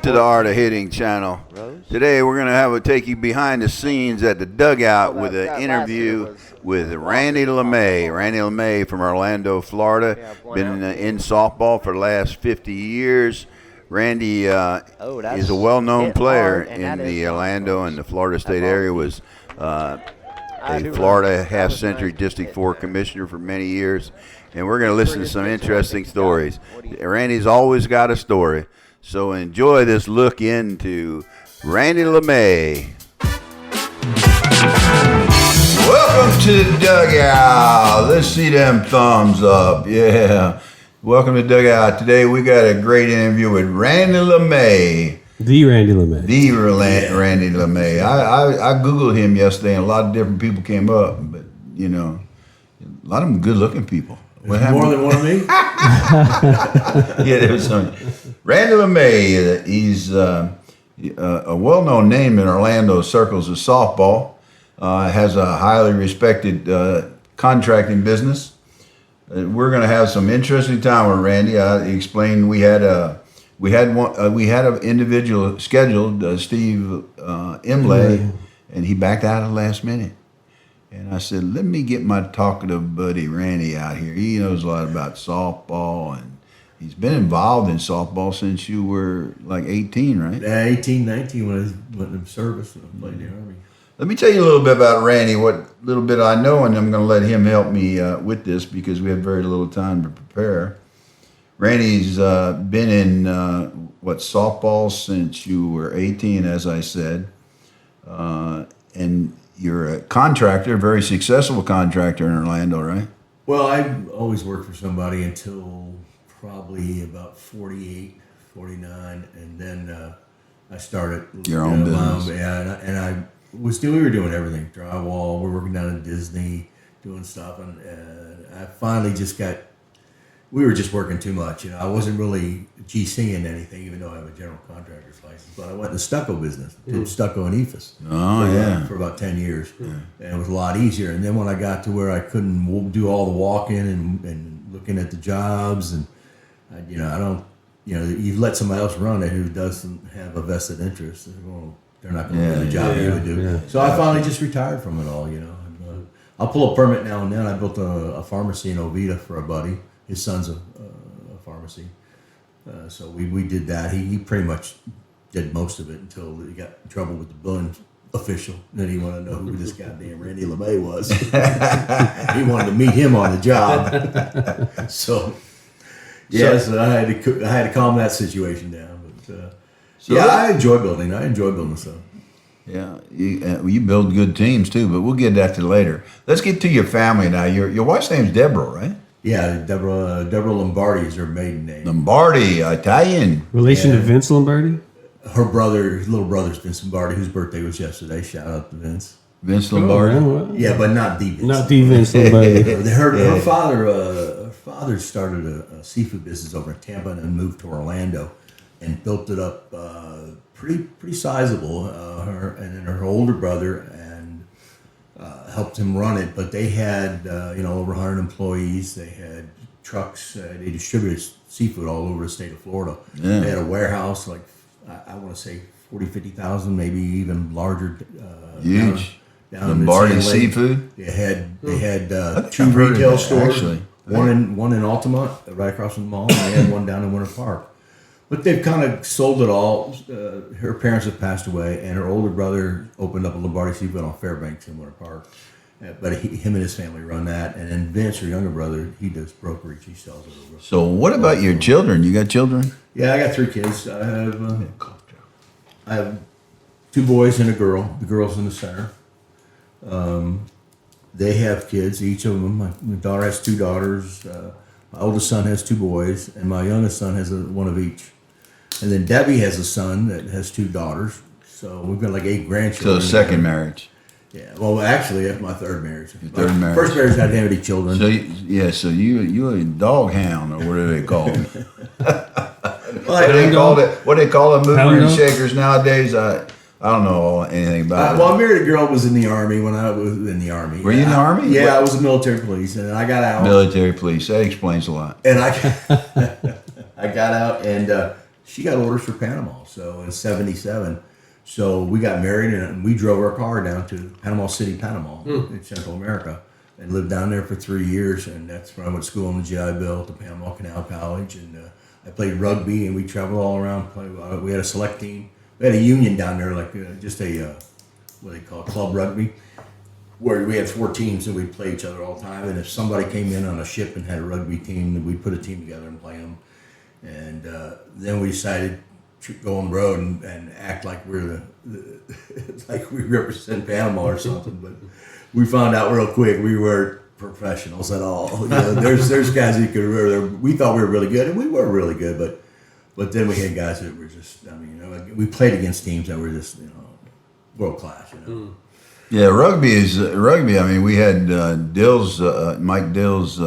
to the Art of Hitting channel. Today we're going to take you behind the scenes at the dugout with an interview with Randy LeMay. Randy LeMay from Orlando, Florida. Been in softball for the last 50 years. Randy is a well-known player in the Orlando and the Florida State area. Was a Florida half-century District 4 commissioner for many years. And we're going to listen to some interesting stories. Randy's always got a story. So enjoy this look into Randy LeMay. Welcome to the dugout. Let's see them thumbs up. Yeah. Welcome to the dugout. Today we got a great interview with Randy LeMay. The Randy LeMay. Randy LeMay. I Googled him yesterday and a lot of different people came up. But, you know, a lot of them good-looking people. More than one of me? Yeah, there was some. Randy LeMay, he's a well-known name in Orlando circles of softball. Has a highly respected contracting business. We're going to have some interesting time with Randy. I explained we had an individual scheduled, Steve Imlay, and he backed out at the last minute. And I said, let me get my talkative buddy Randy out here. He knows a lot about softball, and he's been involved in softball since you were like 18, right? Yeah, 18, 19 when I went in service and played in the Army. Let me tell you a little bit about Randy, what little bit I know, and I'm going to let him help me with this because we have very little time to prepare. Randy's been in, softball since you were 18, as I said, and you're a contractor, a very successful contractor in Orlando, right? Well, I always worked for somebody until probably about 48, 49, and then I started your own business. We were doing everything, drywall. We're working down at Disney, doing stuff, and I finally we were just working too much. You know, I wasn't really GCing anything, even though I have a general contractor's license. But I went in the stucco business, did stucco and EFS. For about 10 years, and it was a lot easier. And then when I got to where I couldn't do all the walk-in and looking at the jobs, and you let somebody else run it who doesn't have a vested interest. Well, they're not going to do the job you would do. Yeah. So I finally just retired from it all. You know, I'll pull a permit now and then. I built a pharmacy in Oviedo for a buddy. His son's a pharmacy. So we did that. He pretty much did most of it until he got in trouble with the billing official. Then he wanted to know who this goddamn Randy LeMay was. He wanted to meet him on the job. So I had to calm that situation down. But I enjoy building. I enjoy building stuff. Yeah, you build good teams too, but we'll get that to later. Let's get to your family now. Your wife's name's Deborah, right? Yeah, Deborah Lombardi is her maiden name. Lombardi, Italian. Relation to Vince Lombardi? Her little brother's Vince Lombardi, whose birthday was yesterday. Shout out to Vince. Vince Lombardi? Yeah, but not the Vince. Not the Vince Lombardi. Her father started a seafood business over in Tampa and then moved to Orlando and built it up pretty sizable. And then her older brother helped him run it, but they had over 100 employees. They had trucks. They distributed seafood all over the state of Florida. Yeah. They had a warehouse like I want to say 40, 50,000, maybe even larger. Huge. Down Lombardi Seafood. They had two retail stores. Actually. One in Altamont, right across from the mall, and they had one down in Winter Park. But they've kind of sold it all. Her parents have passed away, and her older brother opened up a Lombardi Seafood on Fairbanks in Winter Park. But him and his family run that. And then Vince, her younger brother, he does brokerage. He sells it over. So what about your children? You got children? Yeah, I got 3 kids. I have 2 boys and a girl. The girl's in the center. They have kids, each of them. My daughter has 2 daughters. My oldest son has 2 boys, and my youngest son has one of each. And then Debbie has a son that has 2 daughters. So we've got like 8 grandchildren. So second marriage. Yeah. Well, actually, that's my third marriage. Third marriage. First marriage, I didn't have any children. So you a dog hound, or what do they call it? What do they call it? Movers and shakers nowadays. I don't know anything about it. Well, I married a girl who was in the Army when I was in the Army. Were you in the Army? Yeah, I was in military police, and I got out. Military police. That explains a lot. And I got out, and she got orders for Panama. So in '77, so we got married and we drove our car down to Panama City, Panama, in Central America, and lived down there for 3 years. And that's where I went to school on the GI Bill at the Panama Canal College, and I played rugby, and we traveled all around. We had a select team. We had a union down there, like just a what they call club rugby, where we had 4 teams and we'd play each other all the time. And if somebody came in on a ship and had a rugby team, then we'd put a team together and play them. And then we decided to go on the road and act like we're like we represent Panama or something. But we found out real quick we weren't professionals at all. You know, there's guys who could we thought we were really good, and we were really good, but then we had guys that were just, I mean, you know, we played against teams that were just, you know, world class, you know. Yeah, rugby is rugby. I mean, we had Mike Dills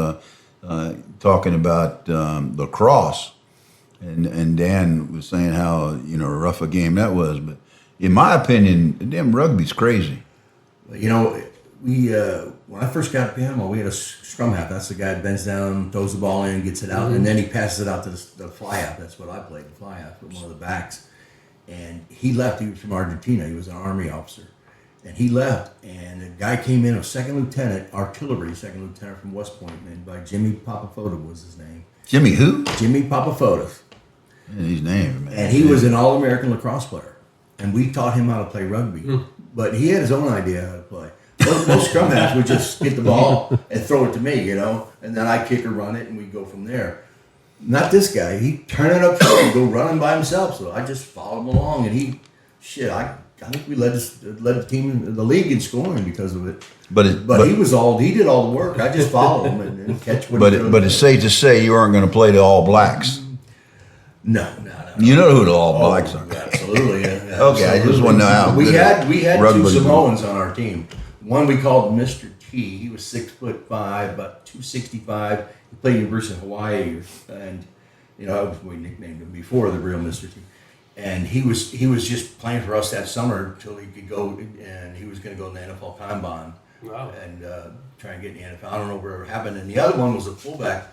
talking about lacrosse, and Dan was saying how, you know, rough a game that was. But in my opinion, damn rugby's crazy. You know, we when I first got to Panama, we had a scrum half. That's the guy that bends down, throws the ball in, gets it out, and then he passes it out to the fly half. That's what I played, the fly half, one of the backs. And he left. He was from Argentina. He was an army officer. And he left, and a guy came in, a second lieutenant, artillery second lieutenant from West Point, named by Jimmy Papafoda was his name. Jimmy who? Jimmy Papafoda. Yeah, his name, man. And he was an all-American lacrosse player. And we taught him how to play rugby. But he had his own idea how to play. Most scrum halves would just get the ball and throw it to me, you know, and then I kick or run it, and we go from there. Not this guy. He turned it up and go running by himself. So I just followed him along, and I think we led the team, the league in scoring because of it. But he did all the work. I just followed him and catch what he But it's safe to say you aren't going to play the All Blacks. No. You know who the All Blacks are. Absolutely. Yeah. Okay, I just want to know how. We had 2 rugby Samoans on our team. One we called Mr. T. He was 6'5", about 265. He played University of Hawaii, and you know we nicknamed him before the real Mr. T. And he was just playing for us that summer until he could go, and he was going to go in the NFL Combine. Wow. And try and get in the NFL. I don't know where it happened. And the other one was a fullback.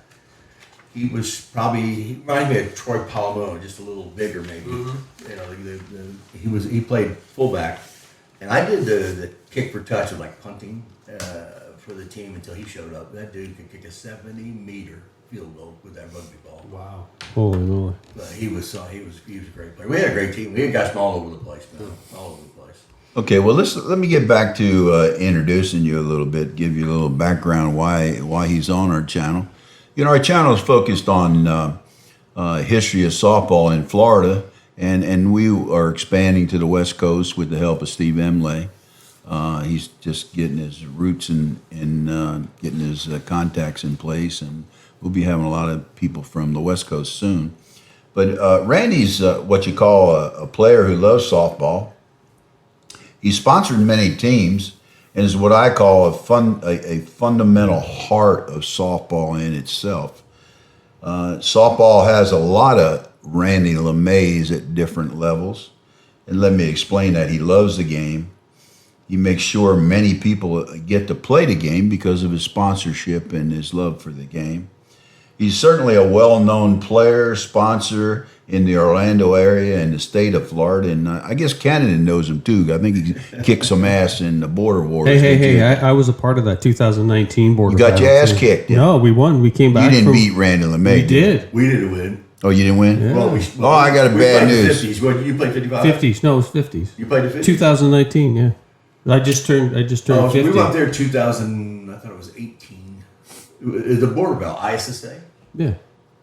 He reminded me of Troy Polamalu, just a little bigger maybe. You know, he played fullback, and I did the kick for touch of like punting for the team until he showed up. That dude could kick a 70-meter field goal with that rugby ball. Wow. Holy moly. But he was a great player. We had a great team. We had guys from all over the place, man. All over the place. Okay, well, let me get back to introducing you a little bit, give you a little background why he's on our channel. You know, our channel is focused on history of softball in Florida, and we are expanding to the West Coast with the help of Steve Emley. He's just getting his roots and getting his contacts in place, and we'll be having a lot of people from the West Coast soon. But Randy's what you call a player who loves softball. He's sponsored many teams and is what I call a fundamental heart of softball in itself. Softball has a lot of Randy LeMays at different levels. And let me explain that. He loves the game. He makes sure many people get to play the game because of his sponsorship and his love for the game. He's certainly a well-known player, sponsor in the Orlando area and the state of Florida, and I guess Canada knows him too. I think he kicked some ass in the border wars. Hey! I was a part of that 2019 border. You got your ass kicked. No, we won. We came back. You didn't beat Randy LeMay. We did. We didn't win. Oh, you didn't win? Yeah. Well, I got a bad news. 50s. What, you played 55? 50s. No, it was 50s. You played the 50s? 2019. Yeah, I just turned 50. So we went up there 2000. I thought it was 18. The border belt, ISSA. Yeah,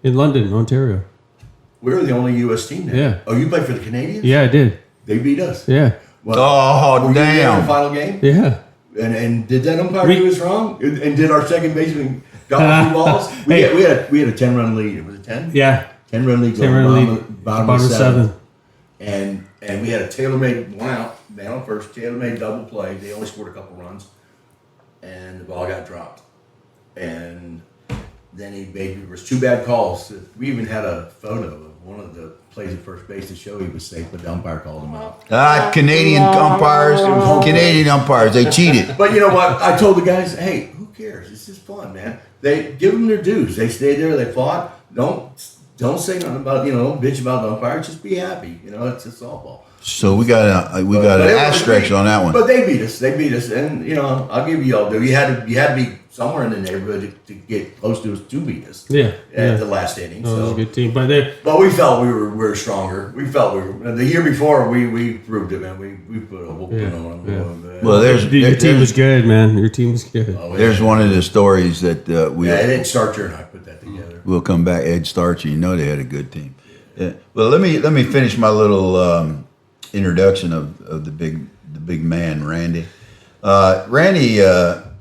in London, Ontario. We were the only U.S. team there. Yeah. Oh, you played for the Canadians? Yeah, I did. They beat us. Yeah. Well, were you there in the damn. final game? Yeah. And did that umpire do us wrong? And did our second baseman got a few balls? We had a 10-run lead. Was it 10? Yeah. 10-run lead. 10-run lead. Bottom of 7. And we had a tailor-made one out, man on first, tailor-made double play. They only scored a couple runs, and the ball got dropped. And then there was 2 bad calls. We even had a photo of one of the plays at first base to show he was safe, but the umpire called him out. Canadian umpires, they cheated. But you know what? I told the guys, hey, who cares? It's just fun, man. They give them their dues. They stayed there. They fought. Don't don't say nothing about, don't bitch about the umpire. Just be happy. It's softball. So we got an asterisk on that one. But they beat us. And I'll give you all due. You had to be somewhere in the neighborhood to get close to us to beat us. Yeah, at the last inning. It was a good team, but we felt we were stronger. We felt we were. The year before we proved it, man. We put a whooping on them. Well, your team was good, man. Your team was good. There's one of the stories that Ed Starcher and I put that together. We'll come back. Ed Starcher, they had a good team. Yeah. Well, let me finish my little introduction of the big man, Randy. Randy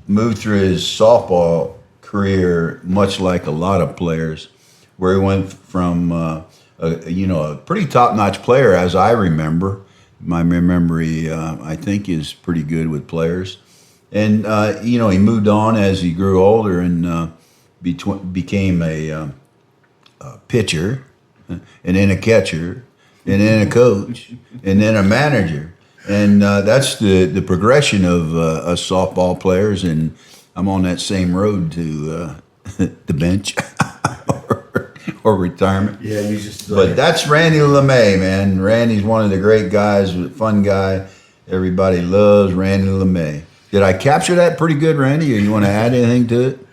moved through his softball career much like a lot of players, where he went from a pretty top-notch player, as I remember. My memory, I think, is pretty good with players, and he moved on as he grew older and became a pitcher, and then a catcher, and then a coach, and then a manager. And that's the progression of us softball players, and I'm on that same road to the bench or retirement. Yeah, you just. But that's Randy LeMay, man. Randy's one of the great guys, fun guy. Everybody loves Randy LeMay. Did I capture that pretty good, Randy, or you want to add anything to it?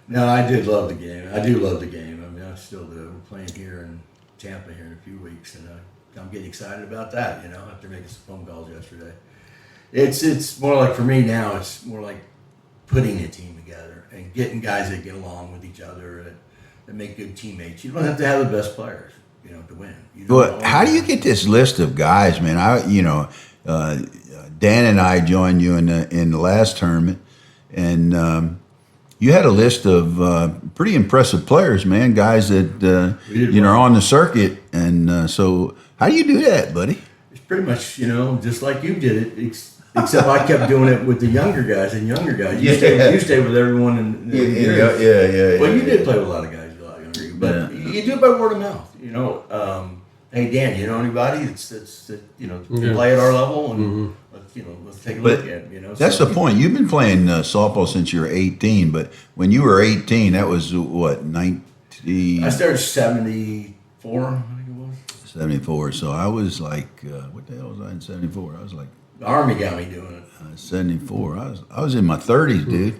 No, I did love the game. I do love the game. I mean, I still do. We're playing here in Tampa here in a few weeks, and I'm getting excited about that, after making some phone calls yesterday. It's more like, for me now, it's more like putting a team together and getting guys that get along with each other, that make good teammates. You don't have to have the best players, to win. Well, how do you get this list of guys, man? Dan and I joined you in the last tournament, and you had a list of pretty impressive players, man, guys that are on the circuit, and so how do you do that, buddy? It's pretty much, just like you did it, except I kept doing it with the younger guys. You stayed with everyone in the years. Yeah. Well, you did play with a lot of guys a lot younger, but you do it by word of mouth. Hey Dan, you know anybody that's play at our level, and let's take a look at it. That's the point. You've been playing softball since you were 18, but when you were 18, that was what, 19? I started 74. I think it was 74. So I was like, what the hell was I in 74? I was like, the Army got me doing it. 74. I was in my 30s, dude.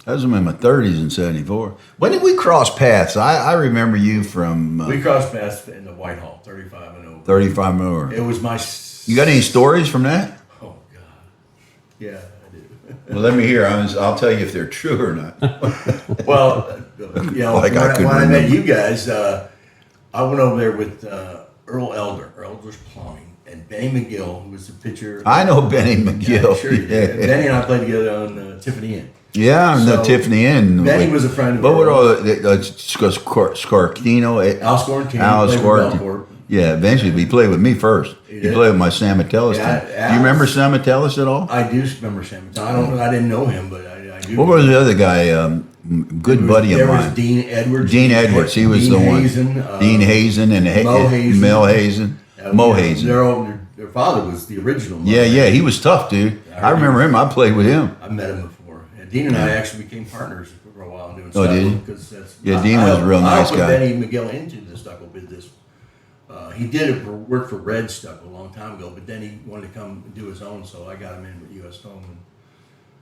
I was in my 30s in 74. When did we cross paths? I remember you from... we crossed paths in the Whitehall, 35 and over. 35 and over. It was my... You got any stories from that? Oh, God. Yeah, I do. Well, let me hear. I'll tell you if they're true or not. Well, Like when I met you guys, I went over there with Earl Elder's Plumbing, and Benny McGill, who was the pitcher. I know Benny McGill. Yeah, sure you did. And Benny and I played together on Tiffany Inn. Yeah, the Tiffany Inn. Benny was a friend of What were all ours. Scartino? Al Scortino. Al played for Scortino. Belport. Yeah, eventually he played with me first. He did? played with my Sam Metellus Yeah, team. Do you remember Sam Metellus at all? I do remember Sam. I didn't know him, but I do. What was the other guy? Good buddy of There mine. was Dean Edwards. Dean Edwards. He was Dean the one. Hazen, Dean Hazen and Mo Hazen. Mel Hazen. Mo Hazen. Their father was the original. Yeah. He was tough, dude. I remember him. I played with him. I met him before. And Dean and I actually became partners for a while doing Oh, stucco. did you? Because that's, Yeah, Dean was a real nice I guy. put Benny McGill into the stucco business. He did work for Red Stucco a long time ago, but then he wanted to come and do his own, so I got him in with U.S. Home.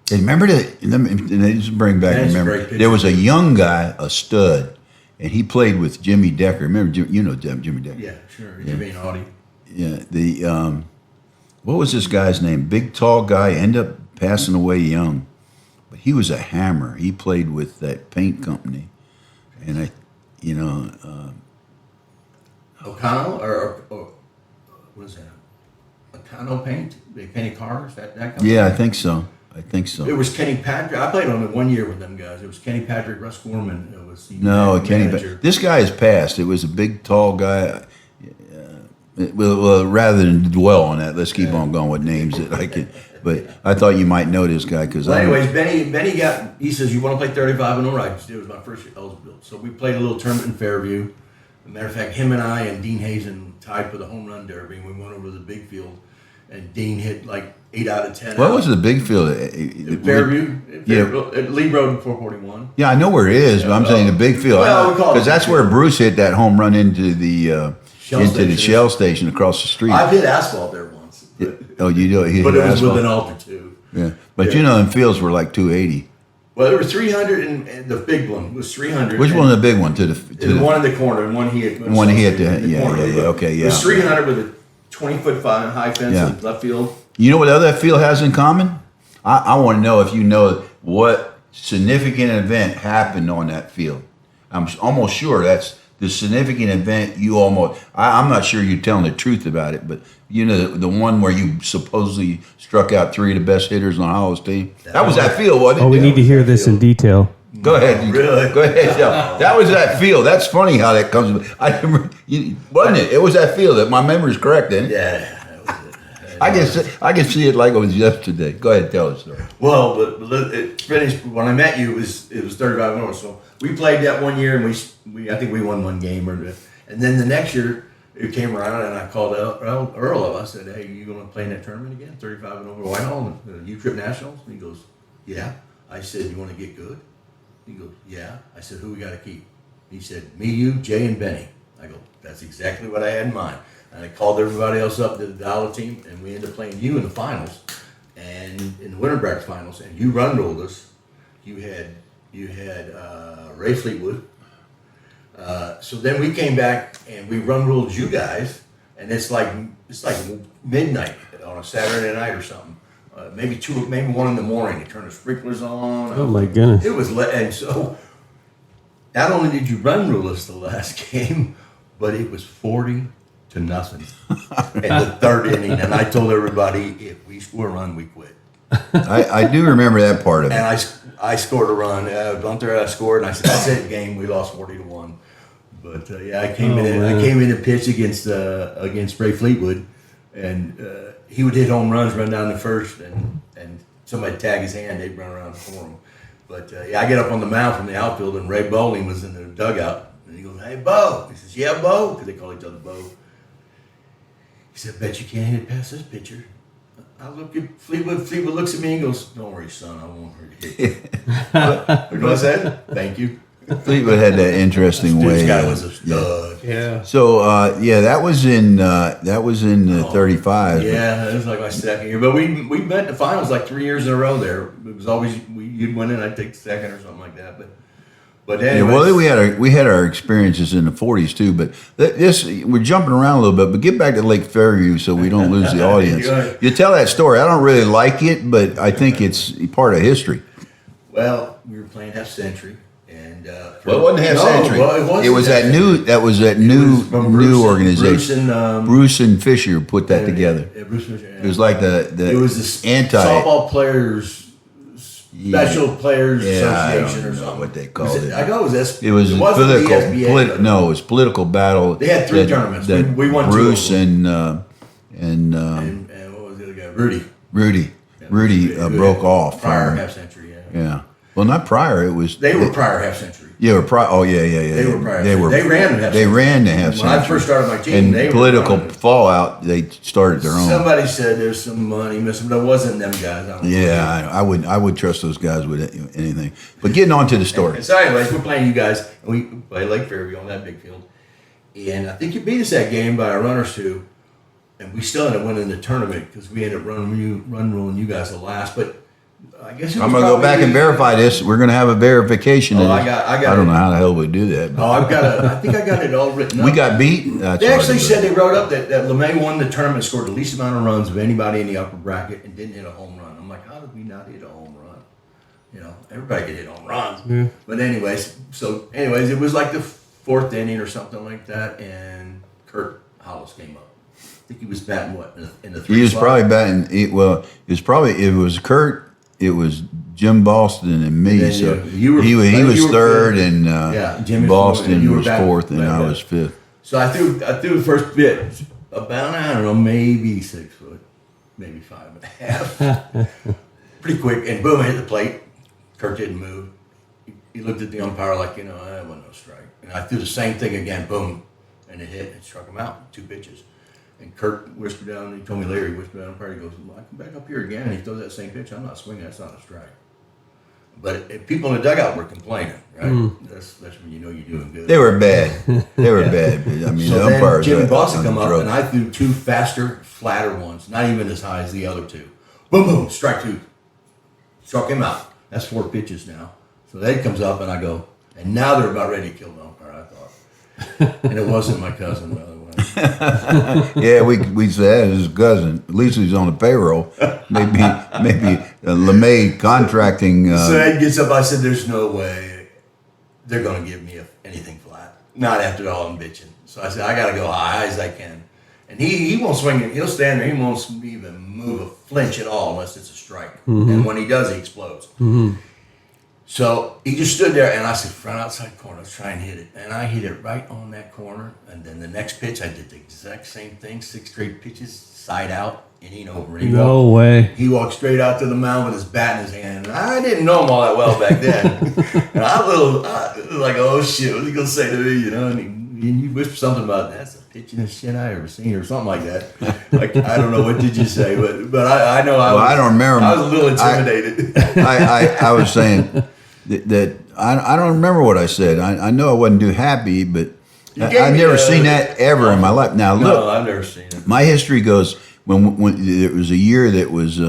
Hey, remember that? Let me just bring back. That's a Remember, great picture. there was a young guy, a stud, and he played with Jimmy Decker. Remember, Jimmy Decker? Yeah, sure. Jimmy and Audie. Yeah. What was this guy's name? Big, tall guy. Ended up passing away young, but he was a hammer. He played with that paint company, and O'Connell or what is that? O'Connell Paint? They painted cars? That company? yeah, I think so. It was Kenny Patrick. I played on it 1 year with them guys. It was Kenny Patrick, Russ Gorman. It was the Kenny. manager. This guy is passed. It was a big, tall guy. Well, rather than dwell on that, let's keep on going with names that I can. But I thought you might know this guy because. Well, anyways, Benny got. He says, "You want to play 35 and over?" I just did. It was my first year eligible, so we played a little tournament in Fairview. As a matter of fact, him and I and Dean Hazen tied for the home run derby, and we went over to the big field. and Dean hit like 8 out of 10. What was the big field? Fairview? Yeah. At Lee Road 441. Yeah, I know where it is, but I'm saying the big field. Well, we call it because that's big where field. Bruce hit that home run into the Shell station across the street. I've hit asphalt there once. Oh, you do? But it was asphalt? with an altar too. Yeah, but you know, them fields were like 280. Well, there were 300, and the big one was 300. Which one was the big one? The one in the corner, and one he hit. One he hit. Okay, yeah. It was 300 with a 20-foot high fence Yeah. in left field. You know what the other field has in common? I want to know if you know what significant event happened on that field. I'm almost sure that's the significant event you almost. I'm not sure you're telling the truth about it, but you know the one where you supposedly struck out 3 of the best hitters on Hollow's team. That was that field, wasn't it? Oh, we need to hear this in detail. Go ahead. Really? Go ahead. Yeah. That was that field. That's funny how that comes. I remember, wasn't it? It was that field. That my memory's correct, isn't it? Yeah. That was it. I can see it like it was yesterday. Go ahead, tell us. Story. Well, but it finished when I met you. It was 35 north. So we played that one year, and we I think we won one game, and then the next year it came around, and I called Earl. I said, "Hey, you going to play in that tournament again? 35 and over Whitehall, U-Trip Nationals?" And he goes, "Yeah." I said, "You want to get good?" He goes, "Yeah." I said, "Who we got to keep?" He said, "Me, you, Jay, and Benny." I go, "That's exactly what I had in mind." And I called everybody else up to the Dollar team, and we ended up playing you in the finals, and in the winter bracket finals, and you run rolled us. You had Ray Fleetwood. So then we came back and we run rolled you guys, and it's like midnight on a Saturday night or something. Maybe 1 in the morning. They turn the sprinklers on. Oh my goodness! It was and so not only did you run rule us the last game, but it was 40-0 in the third inning, and I told everybody if we score a run, we quit. I do remember that part of it. And I scored a run. Bunter, I scored, and I said, "That's it, game. We lost 40-1." But yeah, I came in and pitched against Ray Fleetwood, and he would hit home runs, run down the first, and somebody tag his hand, they'd run around for him. But yeah, I get up on the mound from the outfield, and Ray Bowling was in the dugout, and he goes, "Hey, Bo." He says, "Yeah, Bo," because they call each other Bo. He said, "Bet you can't hit it past this pitcher." I look at Fleetwood. Fleetwood looks at me and goes, "Don't worry, son. I won't hurt you." You know what I said? Thank you. Fleetwood had that interesting way. This guy was a stud. Yeah. So yeah, that was in the 35. Yeah, it was like my second year. But we met the finals like 3 years in a row there. It was always you'd win it, I'd take second or something like that. But Yeah, anyways, well, we had our experiences in the 40s too, but we're jumping around a little bit. But get back to Lake Fairview so we don't lose the audience. You tell that story. I don't really like it, but I think it's part of history. well, we were playing half century, and Well, it wasn't half century. Well, it was that new. That was that new from Bruce new and- organization. Bruce and Fisher put that together. Yeah, Bruce Fisher, It was like the it was the anti softball players. Special Players I Association don't or know something. what they called it. I know it was It was wasn't the political. SBA, No, it was political battle. They had 3 tournaments. That We won 2 Bruce of and and what was the other guy? Rudy. Rudy broke off. Prior half century. Yeah. Yeah. Well, not prior. It was They were prior half century. Yeah, prior. Oh, yeah. They were prior. They were. They ran the half They century. ran the half When I century. first started my team, And they were political running it. fallout, they started their own. Somebody said there's some money missing, but it wasn't them guys. I don't Yeah, I would trust those guys with anything. But getting on to the story. And so, anyways, we're playing you guys, and we play Lake Fairview on that big field. And I think you beat us that game by a run or 2, and we still ended up winning the tournament because we ended up run ruling you guys the last. But I guess I'm gonna go back and verify this. We're gonna have a verification. Oh, of I this. got I don't it. know how the hell we do that. Oh, I think I got it all written up. We got beat. That's They hard actually to said believe. they wrote up that LeMay won the tournament, scored the least amount of runs of anybody in the upper bracket, and didn't hit a home run. I'm like, how did we not hit a home run? You know, everybody could hit home runs. Yeah. But anyways, it was like the 4th inning or something like that, and Kurt Hollis came up. I think he was batting in the 3 He was slot? probably batting. It was Kurt. It was Jim Boston and me. And then So you were- he was you were 3rd, fifth. and Yeah, Jimmy was Boston fourth, and you were was back- 4th, and back I up. was 5th. So I threw the first pitch about, I don't know, maybe 6 foot, maybe 5.5. Pretty quick, and boom, I hit the plate. Kurt didn't move. He looked at the umpire like, that wasn't no strike. And I threw the same thing again, boom, and it hit and struck him out. 2 pitches. And Kurt whispered down, he told me later, he whispered down the party, he goes, well, I come back up here again, and he throws that same pitch. I'm not swinging, that's not a strike. But if people in the dugout were complaining, right? That's when you know you're doing good. They were bad. They were bad. I mean, So the then umpires. Jimmy Boston on come the up, drug. and I threw 2 faster, flatter ones, not even as high as the other 2. Boom, boom, strike 2. Struck him out. That's 4 pitches now. So then comes up, and I go, and now they're about ready to kill the umpire, I thought. And it wasn't my cousin, by the way. Yeah, we said his cousin. At least he's on the payroll. Maybe LeMay contracting. So Ed gets up. I said, "There's no way they're going to give me anything flat. Not after all I'm bitching." So I said, "I got to go high as I can." And he won't swing it. He'll stand there. He won't even move a flinch at all unless it's a strike. And when he does, he explodes. So he just stood there, and I said, "Front outside corner. Let's try and hit it." And I hit it right on that corner. And then the next pitch, I did the exact same thing. 6 straight pitches, side out, inning over. And No way. He walked straight out to the mound with his bat in his hand. And I didn't know him all that well back then. And I was like, oh shit, what's he gonna say to me? You know, and he whispered something about that's the pitchingest shit I ever seen, or something like that. Like I don't know what did you say, but I know I don't remember. I was a little intimidated. I was saying that I don't remember what I said. I know I wasn't too happy, but I've never seen that ever in my life. Now look, No, I've never seen it. my history goes when there was a year that was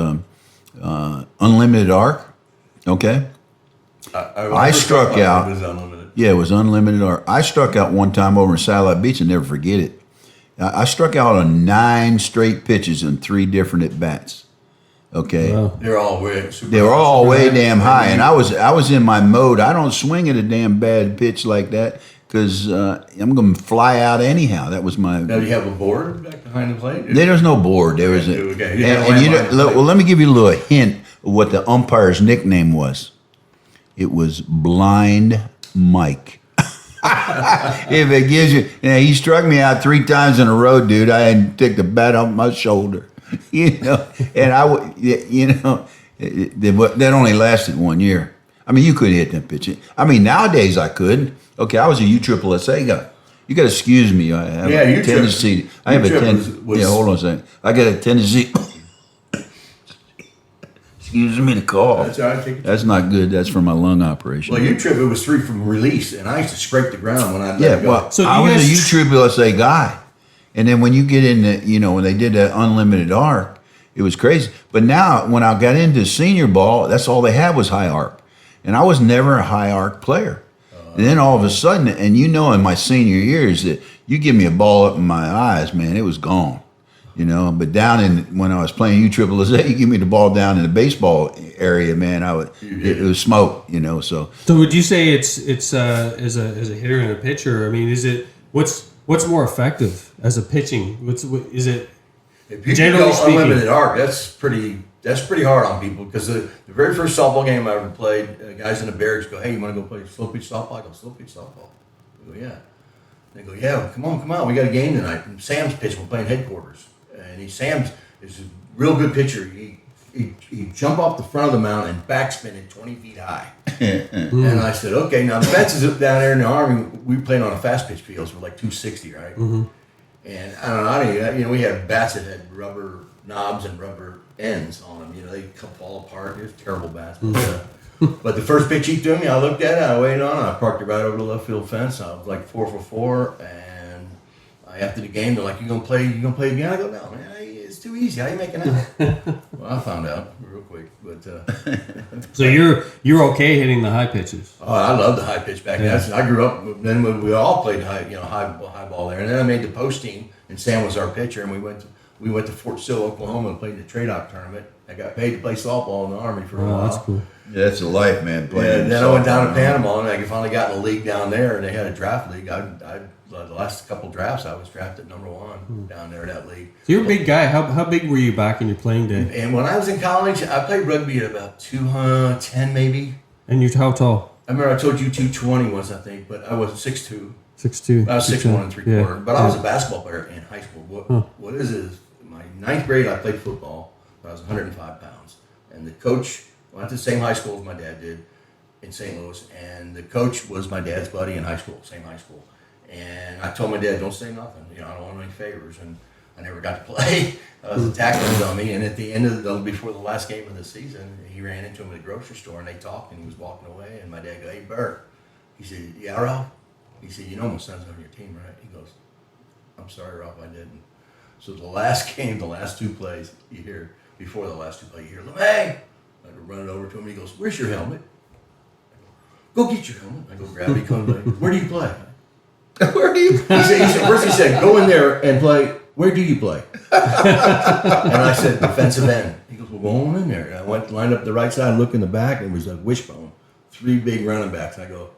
unlimited arc. Okay, I struck out. It was unlimited. Yeah, it was unlimited arc. I struck out one time over in Satellite Beach and never forget it. I struck out on 9 straight pitches in 3 different at bats. Okay. Wow. They're all way. They were all way damn high, and I was in my mode. I don't swing at a damn bad pitch like that because I'm going to fly out anyhow. That was my. Now, do you have a board back behind the plate? There was no board. There was a. Okay. You had a And you know, landline plate. well, let me give you a little hint of what the umpire's nickname was. It was Blind Mike. If it gives you, he struck me out 3 times in a row, dude. I had to take the bat off my shoulder. You know, and I would, you know, that only lasted 1 year. I mean, you couldn't hit that pitch. I mean, nowadays I could. Okay, I was a USSSA guy. You got to excuse me. I have a tendency. I have a tendency. Yeah, hold on a second. I got a tendency. Excuse me to cough. That's all right. Take it. That's not good. That's for my lung operation. Well, U-Trip, it was 3 from release, and I used to scrape the ground when I let Yeah, it go. well, So I you was a guys- USSSA guy. And then when you get in the, you know, when they did that unlimited arc, it was crazy. But now, when I got into senior ball, that's all they had was high arc. And I was never a high arc player. And then all of a sudden, and you know in my senior years that you give me a ball up in my eyes, man, it was gone. You know, but down in, when I was playing USSSA, you give me the ball down in the baseball area, man, it was smoke, you know, so. So would you say it's as a hitter and a pitcher? I mean, is it what's more effective as a pitching? Is it? If you Generally go speaking. unlimited arc, that's pretty hard on people because the very first softball game I ever played, guys in the barracks go, "Hey, you want to go play slow pitch softball?" I go, "Slow pitch softball." I go, "Yeah." They go, "Yeah, come on, we got a game tonight." And Sam's pitching, we're playing headquarters, and Sam's is a real good pitcher. He jump off the front of the mound and backspin it 20 feet high. And I said, okay, now the fence is up down there in the Army. We played on a fast pitch field, so we're like 260, right? And I don't know, we had bats that had rubber knobs and rubber ends on them. You know, they fall apart. It was terrible bats. But the first pitch he threw me, I looked at it, I waited on it, I parked it right over the left field fence. I was like 4 for 4, and after the game, they're like, you gonna play again? I go, no, man, it's too easy. How you making out? Well, I found out real quick, but So you're okay hitting the high pitches? oh, I love the high pitch back then. I grew up. Then when we all played high ball there, and then I made the post team, and Sam was our pitcher, and we went to Fort Sill, Oklahoma, and played in the trade-out tournament. I got paid to play softball in the Army for a while. That's cool. Yeah, that's a life, man. Yeah, then I went down to Panama, and I finally got in a league down there, and they had a draft league. The last couple drafts, I was drafted number 1 down there in that league. So you're a big guy. How big were you back in your playing day? And when I was in college, I played rugby at about 210 maybe. And you're how tall? I remember I told you 220 once, I think, but I wasn't 6'2". 6'2". I was 6'1" and 3/4. Yeah. But I was a basketball player in high school. What is my 9th grade, I played football, but I was 105 pounds. And the coach went to the same high school as my dad did in St. Louis, and the coach was my dad's buddy in high school, same high school. And I told my dad, don't say nothing. I don't want any favors. And I never got to play. I was a tackling dummy, and at the end of before the last game of the season, he ran into him at the grocery store, and they talked, and he was walking away, and my dad go, "Hey, Bert," he said, "Yeah, Ralph." He said, "You know my son's on your team, right?" He goes, "I'm sorry, Ralph, I didn't." So the last game, the last two plays, you hear LeMay. I go running over to him. He goes, "Where's your helmet?" I go, "Go get your helmet." I go grab it. He comes back. "Where do you play?" "Where do you?" He said, first he said, "Go in there and play. Where do you play?" And I said, "Defensive end." He goes, "Well, go on in there." And I went, lined up the right side, looked in the back, and it was a wishbone. 3 big running backs. I go,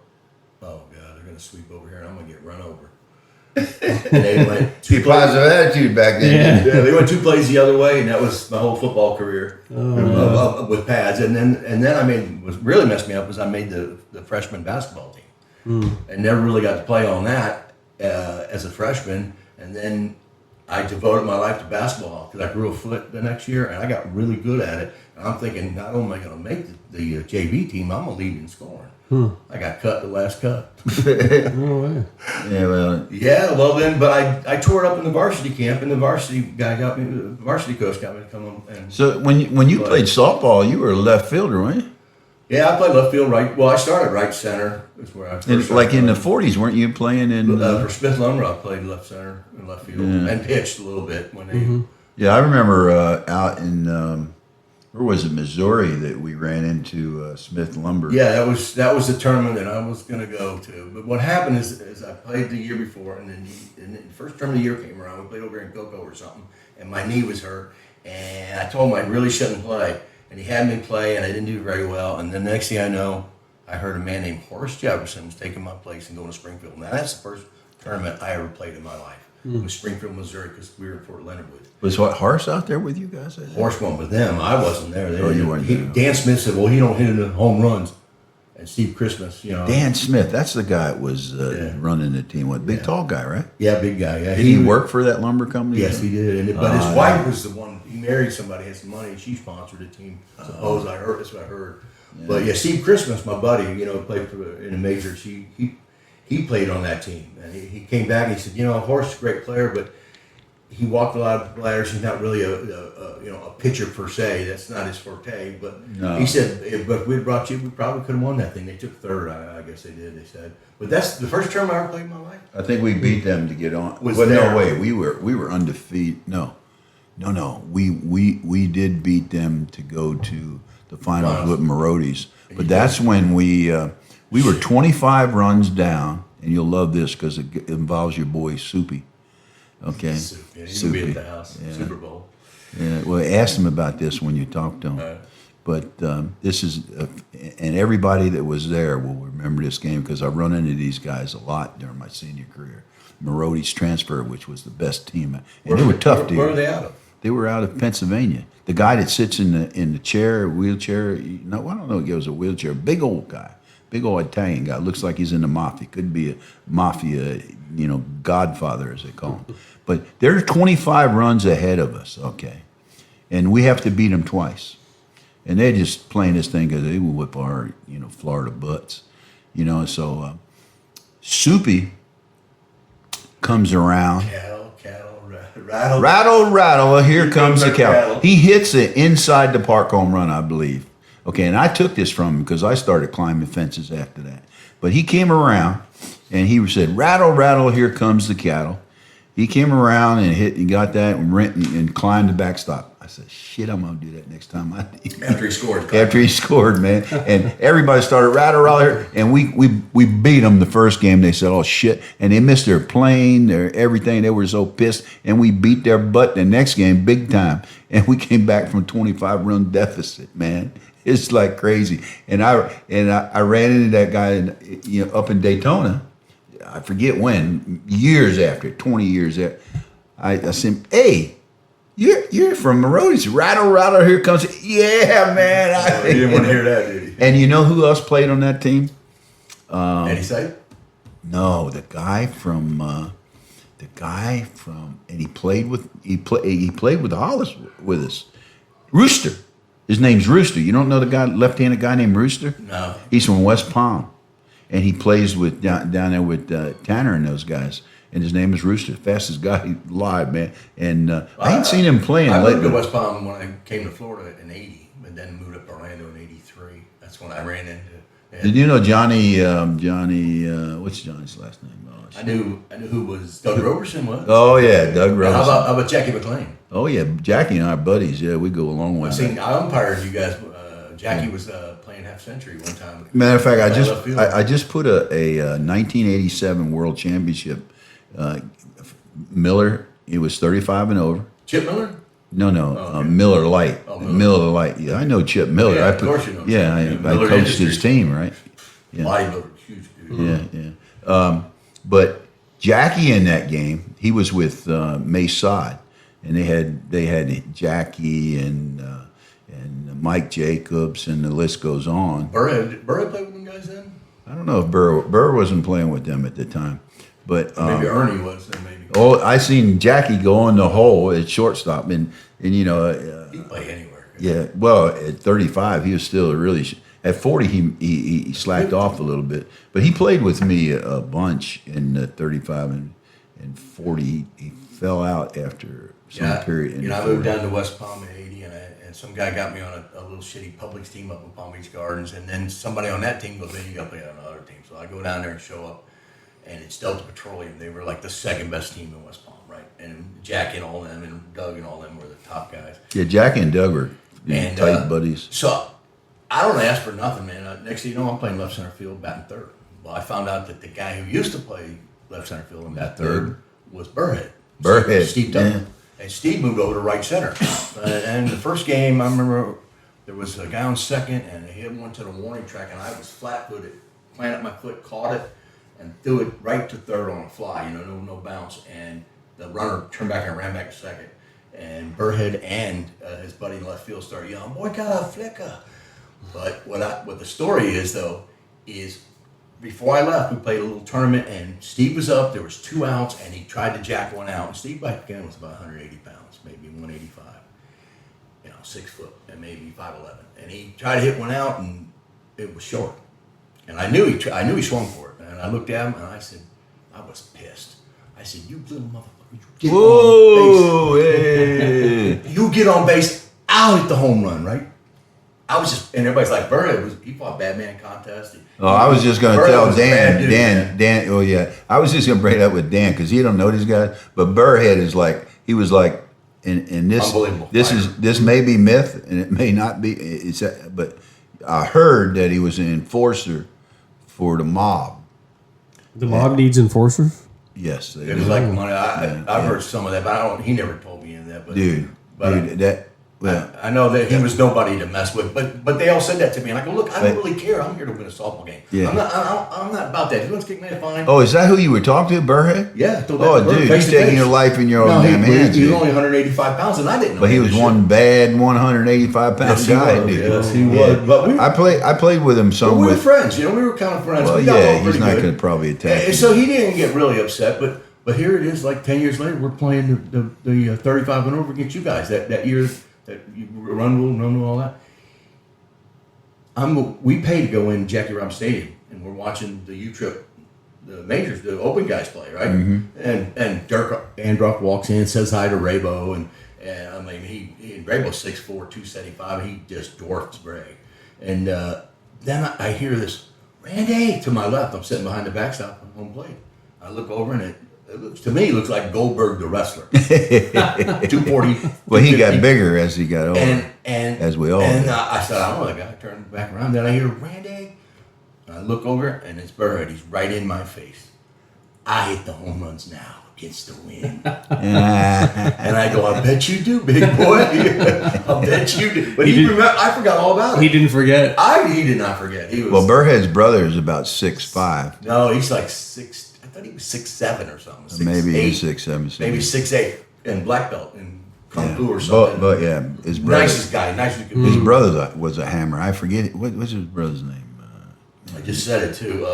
"Oh God, they're going to sweep over here, and I'm going to get run over." And they went Too positive attitude back then. Yeah, they went 2 plays the other way, and that was my whole football career with pads. And then I made, what really messed me up was I made the freshman basketball team, and never really got to play on that as a freshman. And then I devoted my life to basketball because I grew a foot the next year, and I got really good at it. And I'm thinking, not only am I going to make the JV team, I'm going to lead in scoring. I got cut the last cut. No way. Yeah, well. Yeah, well then, but I tore it up in the varsity camp, and the varsity coach got me to come on. And So when you played softball, you were a left fielder, weren't you? yeah, I played left field, right. Well, I started right center. That's where I first Like in the started. 40s, weren't you playing in? For Smith Lumber, I played left center and left field, and pitched a little bit when they. Yeah, I remember out in where was it, Missouri, that we ran into Smith Lumber. Yeah, that was the tournament that I was going to go to. But what happened is I played the year before, and then the first term of the year came around. We played over in Cocoa or something, and my knee was hurt. And I told him I really shouldn't play. And he had me play, and I didn't do very well. And the next thing I know, I heard a man named Horace Jefferson was taking my place and going to Springfield. Now, that's the first tournament I ever played in my life. It was Springfield, Missouri, because we were in Fort Leonard Wood. Was what, Horace out there with you guys? Horace went with them. I wasn't there. You weren't there. Dan Smith said, "Well, he don't hit the home runs." And Steve Christmas, Dan Smith, that's the guy that was running the team. What, big tall guy, right? Yeah, big guy. Yeah, Did he work for that lumber company? Yes, he did. But his wife was the one. He married somebody, had some money, and she sponsored the team. Suppose I heard. That's what I heard. Yeah. But yeah, Steve Christmas, my buddy, played in the majors. He played on that team, and he came back and he said, Horace is a great player, but he walked a lot of ladders. He's not really a pitcher per se. That's not his forte. But he said, but if we'd brought you, we probably could have won that thing. They took third. I guess they did. They said, but that's the first term I ever played in my life. I think we beat them to get on. No way. We were undefeated. No. We did beat them to go to the finals with Marodi's. But that's when we were 25 runs down, and you'll love this because it involves your boy Soupy. Okay, He'll be at the house. Yeah. Super Bowl. Yeah. Well, ask him about this when you talk to him. Right. But this is, and everybody that was there will remember this game because I run into these guys a lot during my senior career. Marodi's transfer, which was the best team, and they were tough dudes. Where were they out of? They were out of Pennsylvania. The guy that sits in the chair, wheelchair. No, I don't know if it was a wheelchair. Big old guy. Big old Italian guy. Looks like he's in the mafia. Could be a mafia, godfather, as they call him. But they're 25 runs ahead of us, okay? And we have to beat them twice. And they're just playing this thing because they will whip our, Florida butts. So Soupy comes around. Rattle, rattle. Here comes the cow. He hits it inside the park home run, I believe. Okay, and I took this from him because I started climbing fences after that. But he came around, and he said, "Rattle, rattle, here comes the cattle." He came around and hit and got that and climbed the backstop. I said, "Shit, I'm gonna do that next time I do." After he scored. After he scored, man, and everybody started rattle, rattle, and we beat them the first game. They said, "Oh shit," and they missed their plane, their everything. They were so pissed, and we beat their butt the next game, big time. And we came back from 25-run deficit, man. It's like crazy. And I ran into that guy up in Daytona. I forget when, years after, 20 years after. I said, "Hey, you're from Marodi's. Rattle, rattle, here comes it." "Yeah, man." He didn't want to hear that, did he? And you know who else played on that team? Eddie Sight? No, the guy from, and he played with the Hollis with us. Rooster. His name's Rooster. You don't know the guy, left-handed guy named Rooster? No. He's from West Palm, and he plays with down there with Tanner and those guys. and his name is Rooster, fastest guy alive, man. And I ain't seen him playing I moved lately. to West Palm when I came to Florida in '80, and then moved up to Orlando in '83. That's when I ran into. Did you know Johnny? What's Johnny's last name? Oh, I knew who was Doug Roberson was. Oh yeah, Doug How Roberson. about Jackie McLean? Oh yeah, Jackie and I are buddies. Yeah, we go a long way. I umpired you guys. Jackie was playing half century one time. Matter of fact, Left field. I just put a 1987 World Championship. Miller, he was 35 and over. Chip Miller? No, okay. Miller Light. Oh, Miller Light. Yeah, I know Chip Miller. Yeah, of course you know. Yeah, I Miller coached Industries. his team, right? Yeah. Bodybuilder, huge dude. Yeah. But Jackie in that game, he was with Mace Sod, and they had Jackie and Mike Jacobs, and the list goes on. Burr played with them guys then? I don't know if Burr wasn't playing with them at the time, but Maybe Ernie was then, maybe. oh, I seen Jackie go in the hole at shortstop, and He could play anywhere. yeah. Well, at 35, he was still at 40, he slacked off a little bit, but he played with me a bunch in 35 and 40. He fell out after some period. I moved down to West Palm in '80, and some guy got me on a little shitty Publix team up in Palm Beach Gardens, and then somebody on that team goes, "Hey, you got to play on another team." So I go down there and show up, and it's Delta Petroleum. They were like the second best team in West Palm, right? And Jack and all them, and Doug and all them were the top guys. Yeah, Jackie and Doug were And, tight buddies. So I don't ask for nothing, man. Next thing you know, I'm playing left center field, batting third. Well, I found out that the guy who used to play left center field and bat third was Burrhead. Steve Dunn. yeah. And Steve moved over to right center. And the first game, I remember there was a guy on second, and he went to the warning track, and I was flat-footed, planted my foot, caught it, and threw it right to third on a fly, no bounce. And the runner turned back and ran back to second. And Burrhead and his buddy in left field started yelling, "Boy, got a flicker." But what the story is, though, is before I left, we played a little tournament, and Steve was up. There was 2 outs, and he tried to jack one out. And Steve back then was about 180 pounds, maybe 185. 6 foot and maybe 5'11". And he tried to hit one out, and it was short. And I knew he swung for it. And I looked at him, and I said, I was pissed. I said, "You little motherfucker, you get on base. Hey. You get on base, I'll hit the home run, right?" I was just, and everybody's like, Burrhead he fought bad man contest. I was just going to Burrhead tell was a bad dude, man. Dan. Oh yeah, I was just going to bring it up with Dan because he don't know these guys. But Burrhead is like he was like, and this Unbelievable this may be myth and it may not be. But I heard that he was an enforcer for the mob. The mob needs enforcers? Yes, they It was do. like money. I've heard some of that, but he never told me any of that. But, dude, that. Well, I know that he was nobody to mess with, but they all said that to me, and I go, "Look, I don't really care. I'm here to win a softball game. Yeah. I'm not about that. If he wants to kick me, fine." oh, is that who you were talking to, Burrhead? Yeah. Oh, dude, he's taking your life in your own damn hands. He was dude. only 185 pounds, and I didn't know. But he was one bad 185 pound Yes, he guy, was. dude. Yes, he was. But I played with him some. we were with friends. We were kind of friends. well, we got yeah, along he's pretty not good. going to probably attack. And you. so he didn't get really upset, but here it is, like 10 years later, we're playing the 35 and over against you guys. That year, that you run rule, all that. We pay to go in Jackie Robinson Stadium, and we're watching the U-Trip, the majors, the open guys play, right? Mm-hmm. And Dirk Androff walks in, says hi to Raybo, and I mean, he Raybo's 6'4", 275. He just dwarfs Bray. And then I hear this, "Randy," to my left. I'm sitting behind the backstop on home plate. I look over, and it looks, to me, looks like Goldberg the wrestler. 240. Well, he got 250. bigger as he got older, And as we all and did. I said, "I don't know that guy." I turned back around. Then I hear, "Randy." And I look over, and it's Burrhead. He's right in my face. "I hit the home runs now against the wind." And I go, "I bet you do, big boy. I bet you do." But I forgot all about it. He didn't forget. He did not forget. He was. Well, Burrhead's brother is about 6'5". No, he's like 6. I thought he was 6'7" or something. Maybe 6'8", he's 6'7". maybe 6'8", and black belt in Kung Fu or something. But yeah, his brother. Nicest guy, nicest you could be. His brother was a hammer. I forget it. What's his brother's name? I just said it too.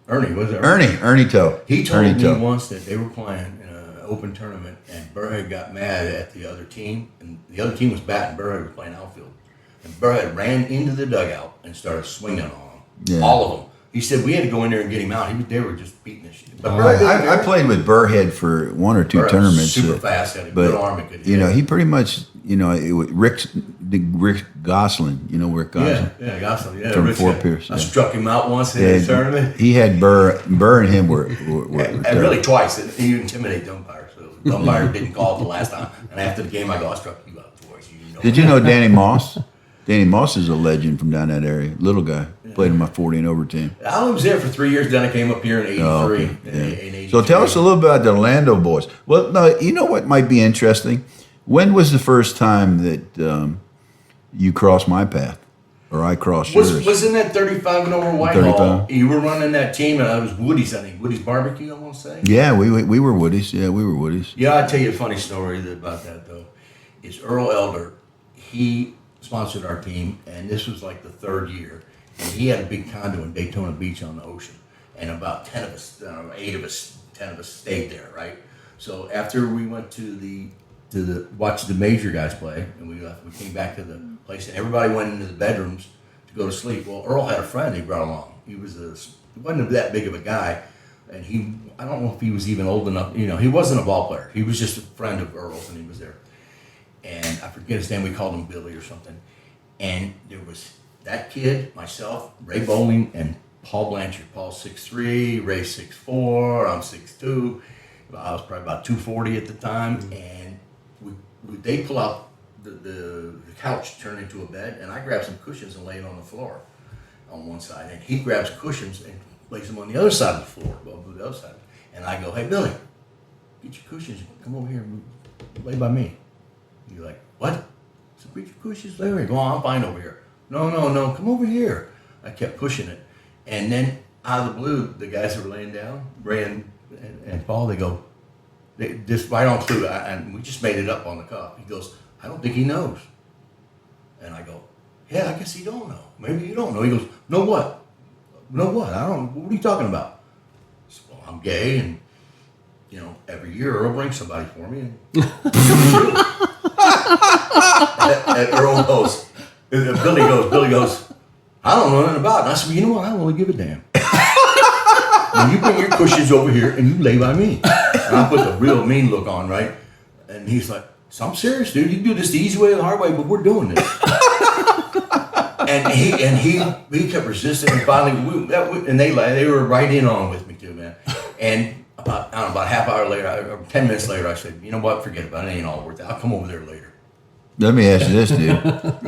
Ernie, was it Ernie Toe. He told Ernie me Toe. once that they were playing in an open tournament, and Burrhead got mad at the other team, and the other team was batting. Burrhead was playing outfield, and Burrhead ran into the dugout and started swinging on them. Yeah. All of them. He said we had to go in there and get him out. They were just beating the shit. But I played with Burrhead for 1 or 2 Burr was tournaments. super fast, had a but good arm and good you know, hit. he pretty much, you know, Rick Gosselin. You know Rick Gosselin? Yeah, Gosselin. Yeah, From Rich Fort guy. Pierce, I yeah. struck him out once in a tournament. He had Burr and him were And really twice. He intimidated the umpire. So the umpire didn't call it the last time. And after the game, I go, I struck you out twice. You know. Did you know Danny Moss? Danny Moss is a legend from down that area. Little guy. Played in my 40 and over team. I was there for 3 years. Then I came up here in '83. Oh, okay. In 83. So tell us a little bit about the Orlando boys. Well, no, you know what might be interesting? When was the first time that you crossed my path? Or I crossed yours? Wasn't that 35 and over Whitehall? 35. You were running that team, and I was Woody's, I think. Woody's Barbecue, I want to say. Yeah, we were Woodies. Yeah, we were Woodies. Yeah, I'll tell you a funny story about that, though. Is Earl Elder, he sponsored our team, and this was like the 3rd year. And he had a big condo in Daytona Beach on the ocean. And about 10 of us, 8 of us, 10 of us stayed there, right? So after we went to watch the major guys play, and we left, we came back to the place, and everybody went into the bedrooms to go to sleep. Well, Earl had a friend he brought along. He wasn't that big of a guy, and I don't know if he was even old enough. You know, he wasn't a ball player. He was just a friend of Earl's, and he was there. And I forget his name. We called him Billy or something. And there was that kid, myself, Ray Bowling, and Paul Blanchard. Paul's 6'3", Ray's 6'4", I'm 6'2". I was probably about 240 at the time, and they pull out the couch, turn into a bed, and I grab some cushions and lay it on the floor on one side, and he grabs cushions and lays them on the other side of the floor, over the other side. And I go, hey, Billy, get your cushions, come over here and lay by me. You're like, what? So get your cushions, lay over here. Go on, I'm fine over here. No, come over here. I kept pushing it. And then out of the blue, the guys that were laying down, Ray and Paul, they go, they just right on clue, and we just made it up on the cuff. He goes, I don't think he knows. And I go, yeah, I guess he don't know. Maybe you don't know. He goes, know what? Know what? I don't. What are you talking about? I said, well, I'm gay, and you know, every year Earl brings somebody for me. And and Earl goes, Billy goes, I don't know nothing about it. And I said, well, you know what? I don't really give a damn. When you bring your cushions over here and you lay by me. And I put the real mean look on, right? And he's like, so I'm serious, dude. You can do this the easy way or the hard way, but we're doing this. and he kept resisting, and finally, they were right in on with me too, man. And about a half hour later, or 10 minutes later, I said, you know what? Forget about it. It ain't all worth it. I'll come over there later. Let me ask you this, dude.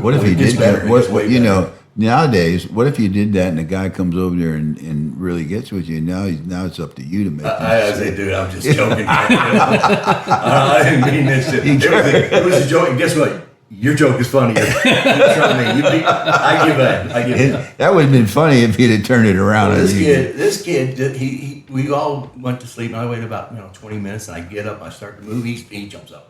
What if he did that? You know, nowadays, what if you did that and the guy comes over there and really gets with you? Now it's up to you to make. I say, dude, I'm just joking. I didn't mean this shit. It was a joke. And guess what? Your joke is funnier. I give in. That would have been funny if he'd have turned it around. Well, this kid, we all went to sleep, and I waited about 20 minutes, and I get up, I start to move, he jumps up.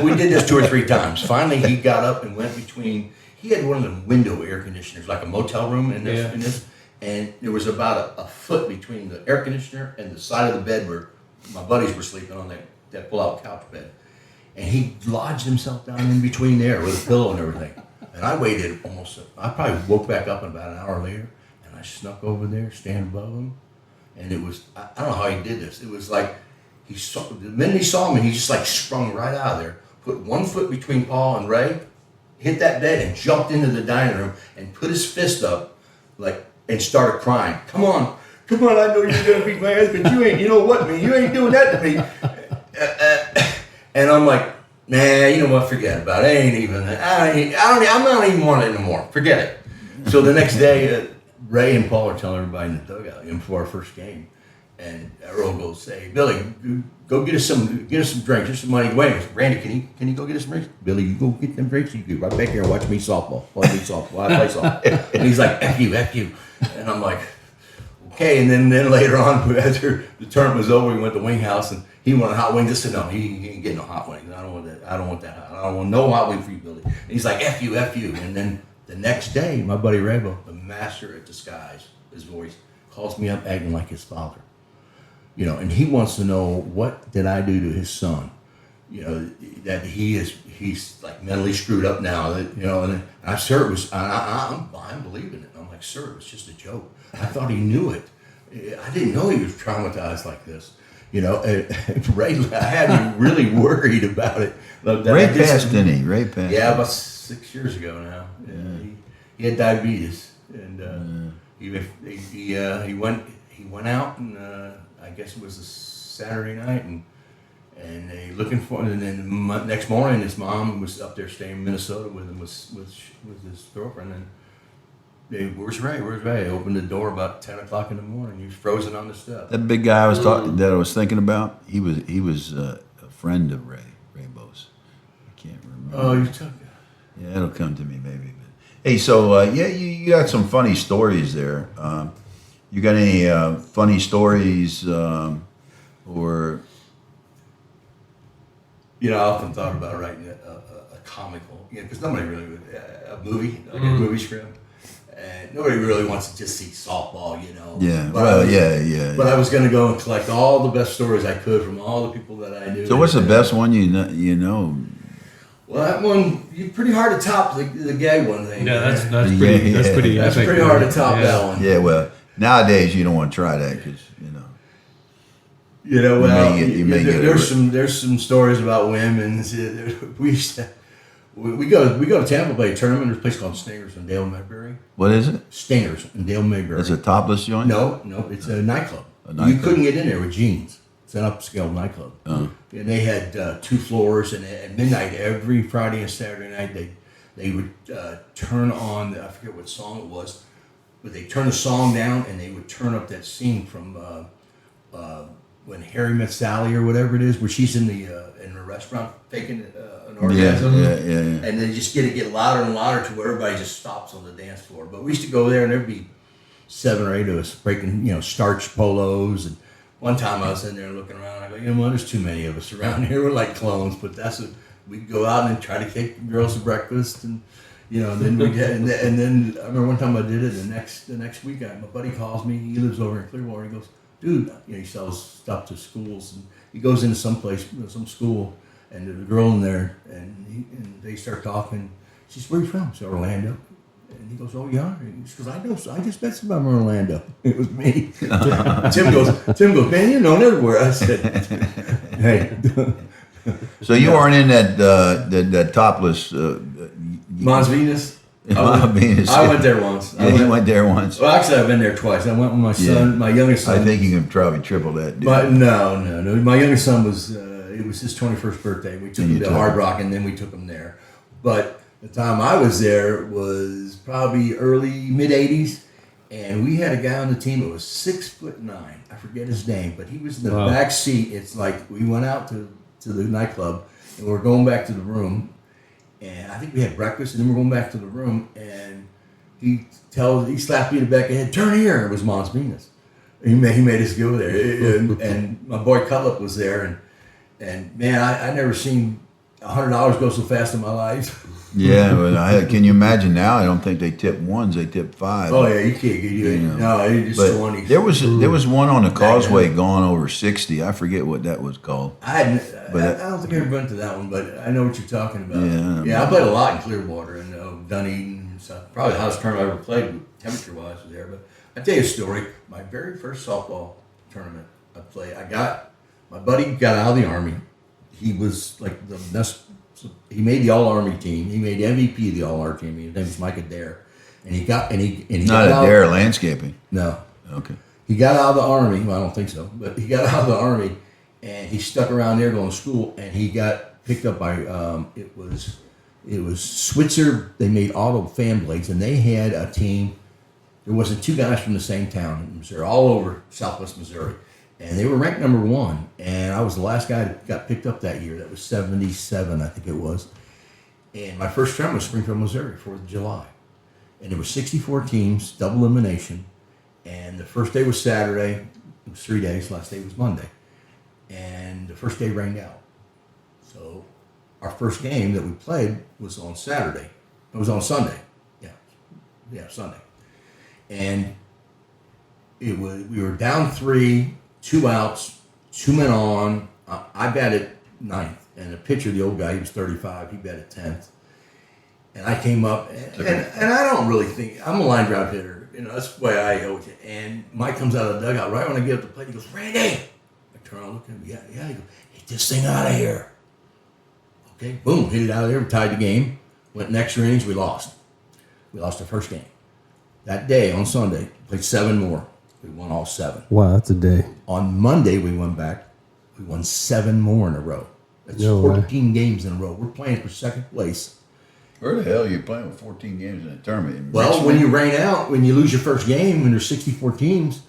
We did this 2 or 3 times. Finally, he got up and went between. He had one of them window air conditioners, like a motel room in this, and there was about a foot between the air conditioner and the side of the bed where my buddies were sleeping on that pull-out couch bed. And he lodged himself down in between there with a pillow and everything. And I waited I probably woke back up about an hour later, and I snuck over there, stand above him. And it was, I don't know how he did this. It was like, the minute he saw me, he just like sprung right out of there, put 1 foot between Paul and Ray, hit that bed and jumped into the dining room and put his fist up and started crying. Come on, I know you're going to be my husband. You know what, man? You ain't doing that to me. And I'm like, nah, you know what? Forget about it. I'm not even wanting it anymore. Forget it. So the next day, Ray and Paul are telling everybody in the dugout before our first game, and Earl goes, "Hey, Billy, go get us some drinks, just some money." Wait, Randy, can you go get us some drinks? Billy, you go get them drinks. You go right back here and watch me softball. I play softball. And he's like, F you. And I'm like, okay. And then later on, after the tournament was over, we went to Wing House, and he wanted hot wings. I said, no, he ain't getting no hot wings. I don't want that. I don't want no hot wing for you, Billy. And he's like, F you. And then the next day, my buddy Rebo, the master at disguise, his voice, calls me up acting like his father. And he wants to know, what did I do to his son? That he's like mentally screwed up now. And I sure it was, I'm believing it. I'm like, like, sir, it was just a joke. I thought he knew it. I didn't know he was traumatized like this. You know, Ray, I had me really worried about it. Ray passed, didn't he? Ray passed. Yeah, about 6 years ago now. Yeah. He had diabetes, and he went out, and I guess it was a Saturday night, and they looking for him. And then the next morning, his mom was up there staying in Minnesota with him, with his girlfriend, and where's Ray? Where's Ray? I opened the door about 10 o'clock in the morning. He was frozen on the step. That big guy that I was thinking about, he was a friend of Rainbow's. I can't remember. Oh, you took it. Yeah, it'll come to me maybe. But, hey, so you got some funny stories there. You got any funny stories or? You know, I often thought about writing a comical, because nobody really a movie, like a movie script. And nobody really wants to just see softball, you know. Yeah, But I was going to go and collect all the best stories I could from all the people that I knew. So what's the best one you know? Well, that one, pretty hard to top the gay one thing. Yeah, that's pretty That's epic. pretty hard to top that one. Yeah, well, nowadays you don't want to try that because You know, well, you may get there's some stories about women. We go to Tampa Bay tournament. There's a place called Stingers in Dale Mayberry. What is it? Stingers in Dale Mayberry. It's a topless joint? No, it's a nightclub. You couldn't get in there with jeans. It's an upscale nightclub. And they had 2 floors, and at midnight every Friday and Saturday night they would turn on, I forget what song it was, but they turn the song down and they would turn up that scene from When Harry Met Sally or whatever it is, where she's in the restaurant faking an orgasm. Yeah. And then just get louder and louder to where everybody just stops on the dance floor. But we used to go there, and there'd be 7 or 8 of us breaking, starch polos. And one time I was in there looking around. I go, you know what? There's too many of us around here. We're like clones. But that's what we'd go out and try to take the girls to breakfast, and then we get. And then I remember one time I did it. The next week, my buddy calls me. He lives over in Clearwater. He goes, dude, he sells stuff to schools, and he goes into some school, and there's a girl in there, and they start talking. She says, where are you from? I said, Orlando. And he goes, oh, yeah? She goes, I know, I just met somebody from Orlando. It was me. Tim goes, man, you're known everywhere. I said, hey. So you weren't in that topless... Mons Venus? Venus. I went there once. Yeah, you went there once. Well, actually, I've been there twice. I went with my son, my youngest son. I think you can probably triple that, dude. But no. My youngest son it was his 21st birthday. We took him to Hard Rock, and then we took him there. But the time I was there was probably mid-'80s, and we had a guy on the team that was 6'9". I forget his name, but he was in the back seat. It's like we went out to the nightclub, and we're going back to the room. And I think we had breakfast, and then we're going back to the room, and he slapped me in the back of the head, turn here. It was Mons Venus. He made us go there. And my boy Cutler was there, and man, I never seen $100 go so fast in my life. Yeah, but can you imagine now? I don't think they tip ones; they tip 5. Oh yeah, you can't. No, it's 20s. There was one on the Causeway going over 60. I forget what that was called. I don't think I ever went to that one, but I know what you're talking about. Yeah, I played a lot in Clearwater and Dunedin and stuff. Probably the hottest tournament I ever played, temperature-wise, was there. But I'll tell you a story. My very first softball tournament I played, my buddy got out of the Army. He was like the best. He made the All-Army team. He made MVP of the All-Army team. His name was Mike Adair. And he got Adair landscaping. No. Okay. He got out of the Army. Well, I don't think so. But he got out of the Army, and he stuck around there going to school, and he got picked up by, it was Switzer. They made auto fan blades, and they had a team. There wasn't 2 guys from the same town in Missouri, all over Southwest Missouri. And they were ranked number 1. And I was the last guy that got picked up that year. That was 77, I think it was. And my first tournament was Springfield, Missouri, 4th of July. And there were 64 teams, double elimination. And the first day was Saturday. It was 3 days. Last day was Monday. And the first day rained out. So our first game that we played was on Saturday. It was on Sunday. Yeah, Sunday. And we were down 3, 2 outs, 2 men on. I batted 9th, and the pitcher, the old guy, he was 35. He batted 10th, and I came up, and I don't really think I'm a line drive hitter, that's the way I always. And Mike comes out of the dugout right when I get up the plate. He goes, Randy. I turn around, look at him. Yeah. He goes, hit this thing out of here. Okay, boom, hit it out of there. We tied the game. Went next innings. We lost. We lost our first game. That day on Sunday, played 7 more. We won all 7. Wow, that's a day. On Monday, we went back. We won 7 more in a row. That's 14 games in a row. We're playing for second place. Where the hell are you playing with 14 games in a tournament? Well, when you rain out, when you lose your first game, when there's 64 teams,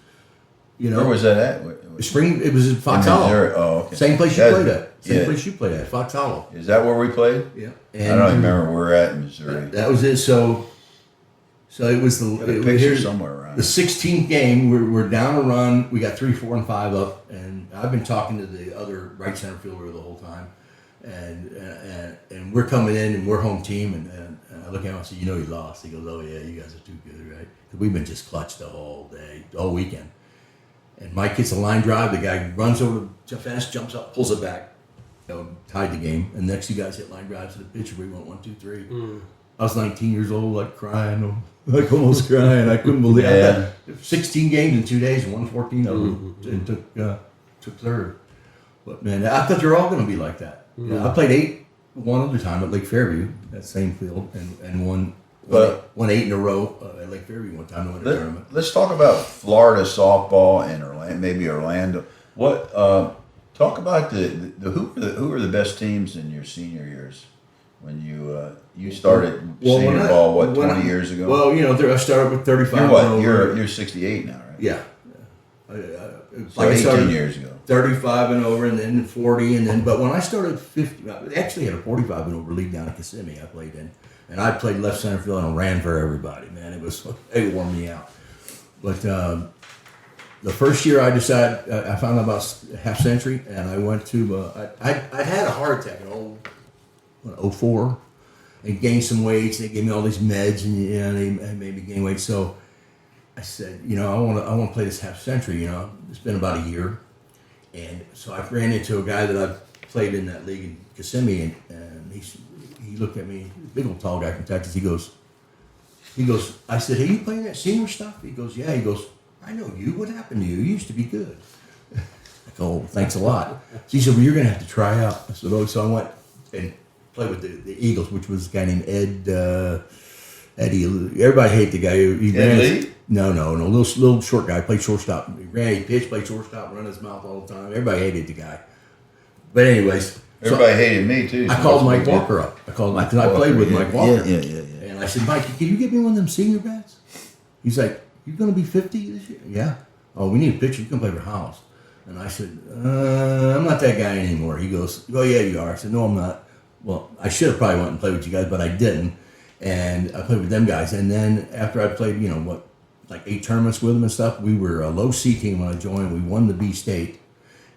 Where was that at? Spring. It was at Fox Hollow. Oh, okay. Same place you played at. Same place you played at, Fox Hollow. Is that where we played? Yeah. And I don't even remember where we're at in Missouri. That was it. So it was Picture somewhere around. The 16th game. We're down a run. We got 3, 4, and 5 up, and I've been talking to the other right center fielder the whole time, and we're coming in and we're home team, and I look at him and I say, you lost. He goes, oh yeah, you guys are too good, right? Because we've been just clutched the whole day, all weekend. And Mike gets a line drive. The guy runs over the fence, jumps up, pulls it back. Tied the game. And next 2 guys hit line drives to the pitcher. We went 1, 2, 3. I was 19 years old, like crying, like almost crying. I couldn't believe it. I had 16 games in 2 days, won 14 of them, and took third. But man, I thought they were all going to be like that. Yeah, I played 8 one other time at Lake Fairview, that same field, and won 8 in a row at Lake Fairview one time to win a tournament. Let's talk about Florida softball and maybe Orlando. Talk about who are the best teams in your senior years when you started senior ball 20 years ago? Well, I started with 35. You're what? You're 68 now, right? Yeah. So 18 years ago. 35 and over, and then 40, but when I started 50, I actually had a 45 and over league down at Kissimmee I played in, and I played left center field and ran for everybody. Man, it wore me out. But the first year I decided, I found out about half century, and I went to, I had a heart attack in 04, and gained some weight. They gave me all these meds, and they made me gain weight. So I said, I want to play this half century. It's been about a year. And so I ran into a guy that I played in that league in Kissimmee, and he looked at me, big old tall guy from Texas. He goes, I said, hey, you playing that senior stuff? He goes, yeah. He goes, I know you. What happened to you? You used to be good. I go, oh, thanks a lot. So he said, well, you're going to have to try out. I said, oh, so I went and played with the Eagles, which was a guy named Eddie. Everybody hated the guy. He ran. Lee? No. Little short guy. Played shortstop. He pitched, played shortstop, run his mouth all the time. Everybody hated the guy. But anyways. Everybody hated me, too. I called Mike Walker up. Because I played with Mike Walker. Yeah. And I said, Mike, can you get me one of them senior bats? He's like, you going to be 50 this year? Yeah. Oh, we need a pitcher. You can play for House. And I said, I'm not that guy anymore. He goes, oh, yeah, you are. I said, no, I'm not. Well, I should have probably went and played with you guys, but I didn't. And I played with them guys. And then after I played, like 8 tournaments with them and stuff, we were a low C team when I joined. We won the B state.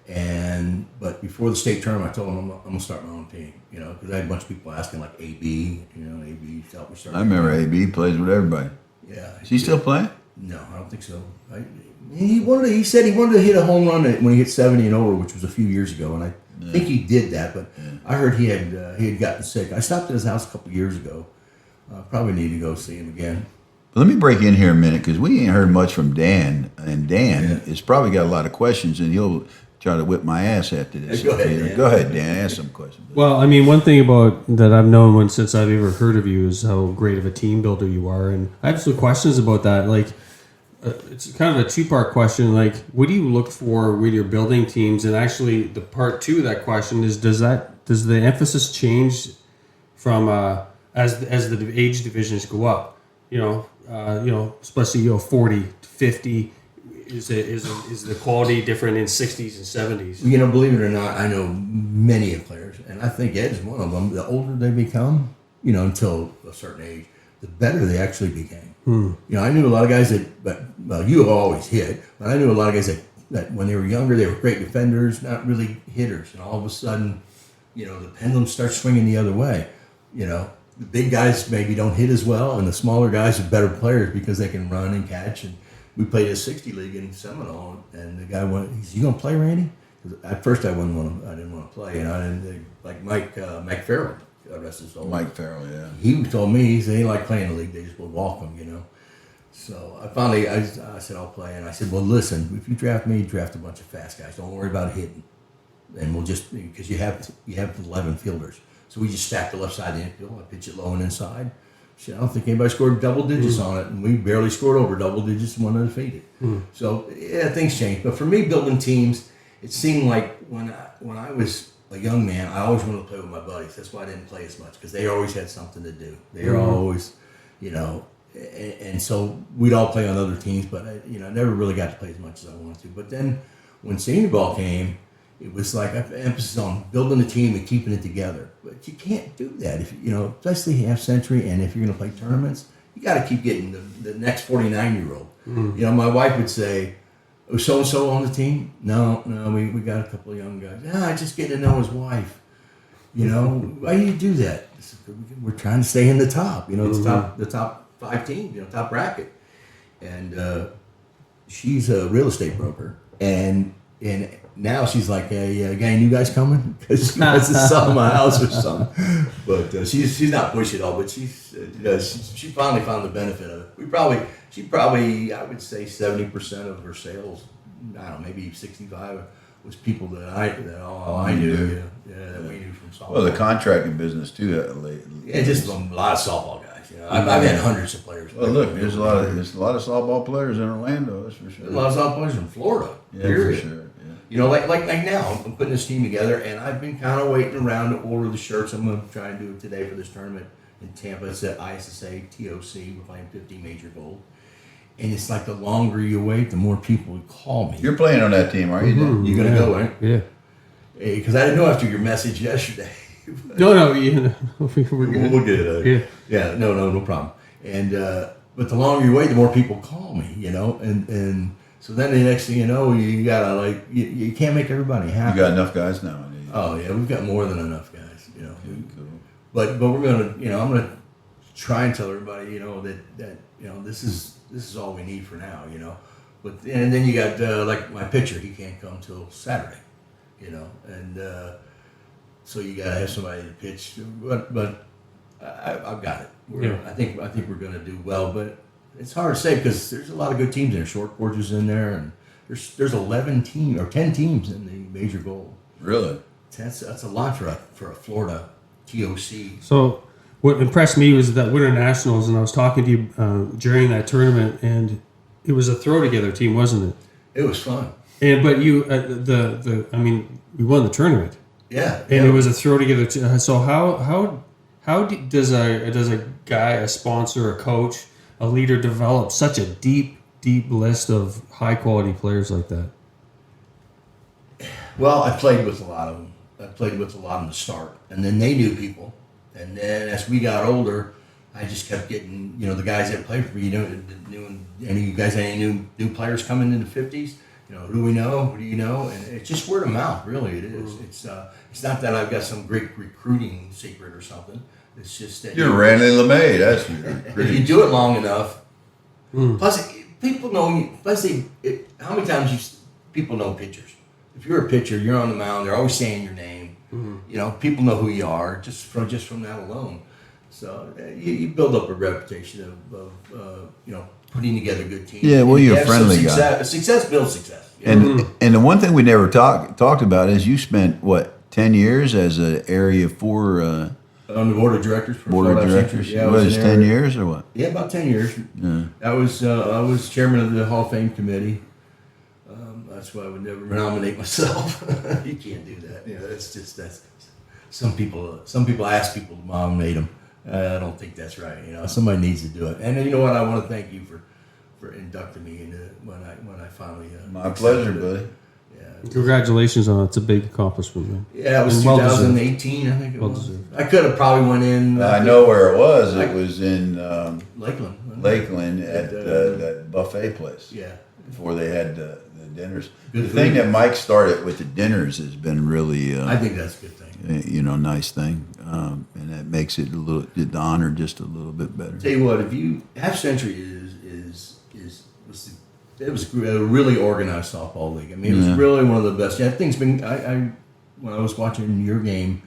But before the state tournament, I told them I'm going to start my own team, because I had a bunch of people asking, like AB, AB helped me start. I remember AB plays with everybody. Yeah. Is he still playing? No, I don't think so. He said he wanted to hit a home run when he hit 70 and over, which was a few years ago, and I think he did that. But I heard he had gotten sick. I stopped at his house a couple of years ago. Probably need to go see him again. Let me break in here a minute because we ain't heard much from Dan, and Dan has probably got a lot of questions, and he'll try to whip my ass after this. Go ahead, Dan. Go ahead, Dan. Ask some questions. Well, I mean, one thing about that I've known since I've ever heard of you is how great of a team builder you are, and I have some questions about that. Like, it's kind of a 2-part question. Like, what do you look for when you're building teams? And actually, the part 2 of that question is, does the emphasis change from as the age divisions go up? Especially 40 to 50. Is the quality different in 60s and 70s? Believe it or not, I know many players, and I think Ed's one of them. The older they become, until a certain age, the better they actually became. I knew a lot of guys you have always hit, but I knew a lot of guys that when they were younger, they were great defenders, not really hitters, and all of a sudden, the pendulum starts swinging the other way. The big guys maybe don't hit as well, and the smaller guys are better players because they can run and catch. And we played a 60 league in Seminole, and the guy went, he said, you going to play, Randy? At first I didn't want to play, and I didn't, like Mike Farrell, rest his soul. Mike Farrell, yeah. He told me, he said he liked playing the league, they just would walk him, So I said, I'll play. And I said, well, listen, if you draft me, draft a bunch of fast guys. Don't worry about hitting. And we'll just, because you have 11 fielders. So we just stacked the left side of the infield. I pitch it low and inside. Shit, I don't think anybody scored double digits on it. And we barely scored over double digits and won undefeated. So, yeah, things changed. But for me, building teams, it seemed like when I was a young man, I always wanted to play with my buddies. That's why I didn't play as much, because they always had something to do. They were always, and so we'd all play on other teams, but I never really got to play as much as I wanted to. But then when senior ball came, it was like emphasis on building a team and keeping it together. But you can't do that if especially half century, and if you're going to play tournaments, you got to keep getting the next 49-year-old. My wife would say, "Oh, so and so on the team?" No, we got a couple of young guys. I just get to know his wife. Why do you do that? We're trying to stay in the top. The top 5 teams. Top bracket. And she's a real estate broker, and now she's like, "Yeah, got any new guys coming?" Because she wants to sell my house or something. But she's not pushing it all. But she finally found the benefit of it. She probably I would say 70% of her sales, I don't know, maybe 65, was people that I knew. That we knew from softball. Well, the contracting business too. Yeah, just a lot of softball guys. I've had hundreds of players. Well, look, there's a lot of softball players in Orlando. That's for sure. A lot of softball players in Florida. Yeah, period. for sure. Yeah. Like now, I'm putting this team together, and I've been kind of waiting around to order the shirts. I'm going to try and do it today for this tournament in Tampa. It's at ISSA TOC. We're playing 50 major gold. And it's like the longer you wait, the more people would call me. You're playing on that team, are you? You're going to go, right? Yeah. Because I didn't know after your message yesterday. No, We'll get it. Yeah, no problem. And but the longer you wait, the more people call me, and so then the next thing you know, you gotta you can't make everybody happy. You got enough guys now. Oh yeah, we've got more than enough guys. Cool. But we're gonna I'm gonna try and tell everybody that this is all we need for now. But and then you got like my pitcher, he can't come till Saturday. And so you gotta have somebody to pitch. But I've got it. I think we're gonna do well, but it's hard to say because there's a lot of good teams in there. Short Gorge is in there, and there's 11 teams or 10 teams in the major gold. Really? That's a lot for a Florida TOC. So what impressed me was that Winter Nationals, and I was talking to you during that tournament, and it was a throw together team, wasn't it? It was fun. But you we won the tournament. Yeah. And it was a throw together. So how does a guy, a sponsor, a coach, a leader develop such a deep list of high quality players like that? Well, I played with a lot of them. I played with a lot of them to start, and then they knew people. And then as we got older, I just kept getting the guys that played for me. Any guys, any new players coming in the 50s. Who do we know? Who do you know? And it's just word of mouth, really. It is. It's not that I've got some great recruiting secret or something. It's just that You're Randy LeMay. That's if you do it long enough. Plus, people know you. Plus, how many times people know pitchers? If you're a pitcher, you're on the mound. They're always saying your name. People know who you are just from that alone. So you build up a reputation of putting together good teams. Yeah, well, you're a friendly guy. Success builds success. And the one thing we never talked about is you spent 10 years as an Area 4 on the board of directors. Board of directors. Yeah, what is 10 years or what? Yeah, about 10 years. Yeah. I was chairman of the Hall of Fame committee. That's why I would never nominate myself. You can't do that. That's some people ask people to nominate them. I don't think that's right. Somebody needs to do it. And you know what? I want to thank you for inducting me into when I finally. My pleasure, buddy. Yeah. Congratulations on it. It's a big accomplishment, man. Yeah, it was And 2018, I think it was. Well-deserved. I could have probably went in. I know where it was. It was in Lakeland. at that buffet place. Yeah. Before they had the dinners. Good The food. thing that Mike started with the dinners has been really. I think that's a good thing. Nice thing, and that makes it the honor just a little bit better. Tell you what, if you half century it was a really organized softball league. I mean, it was really one of the best. Yeah, I think it's been. I when I was watching your game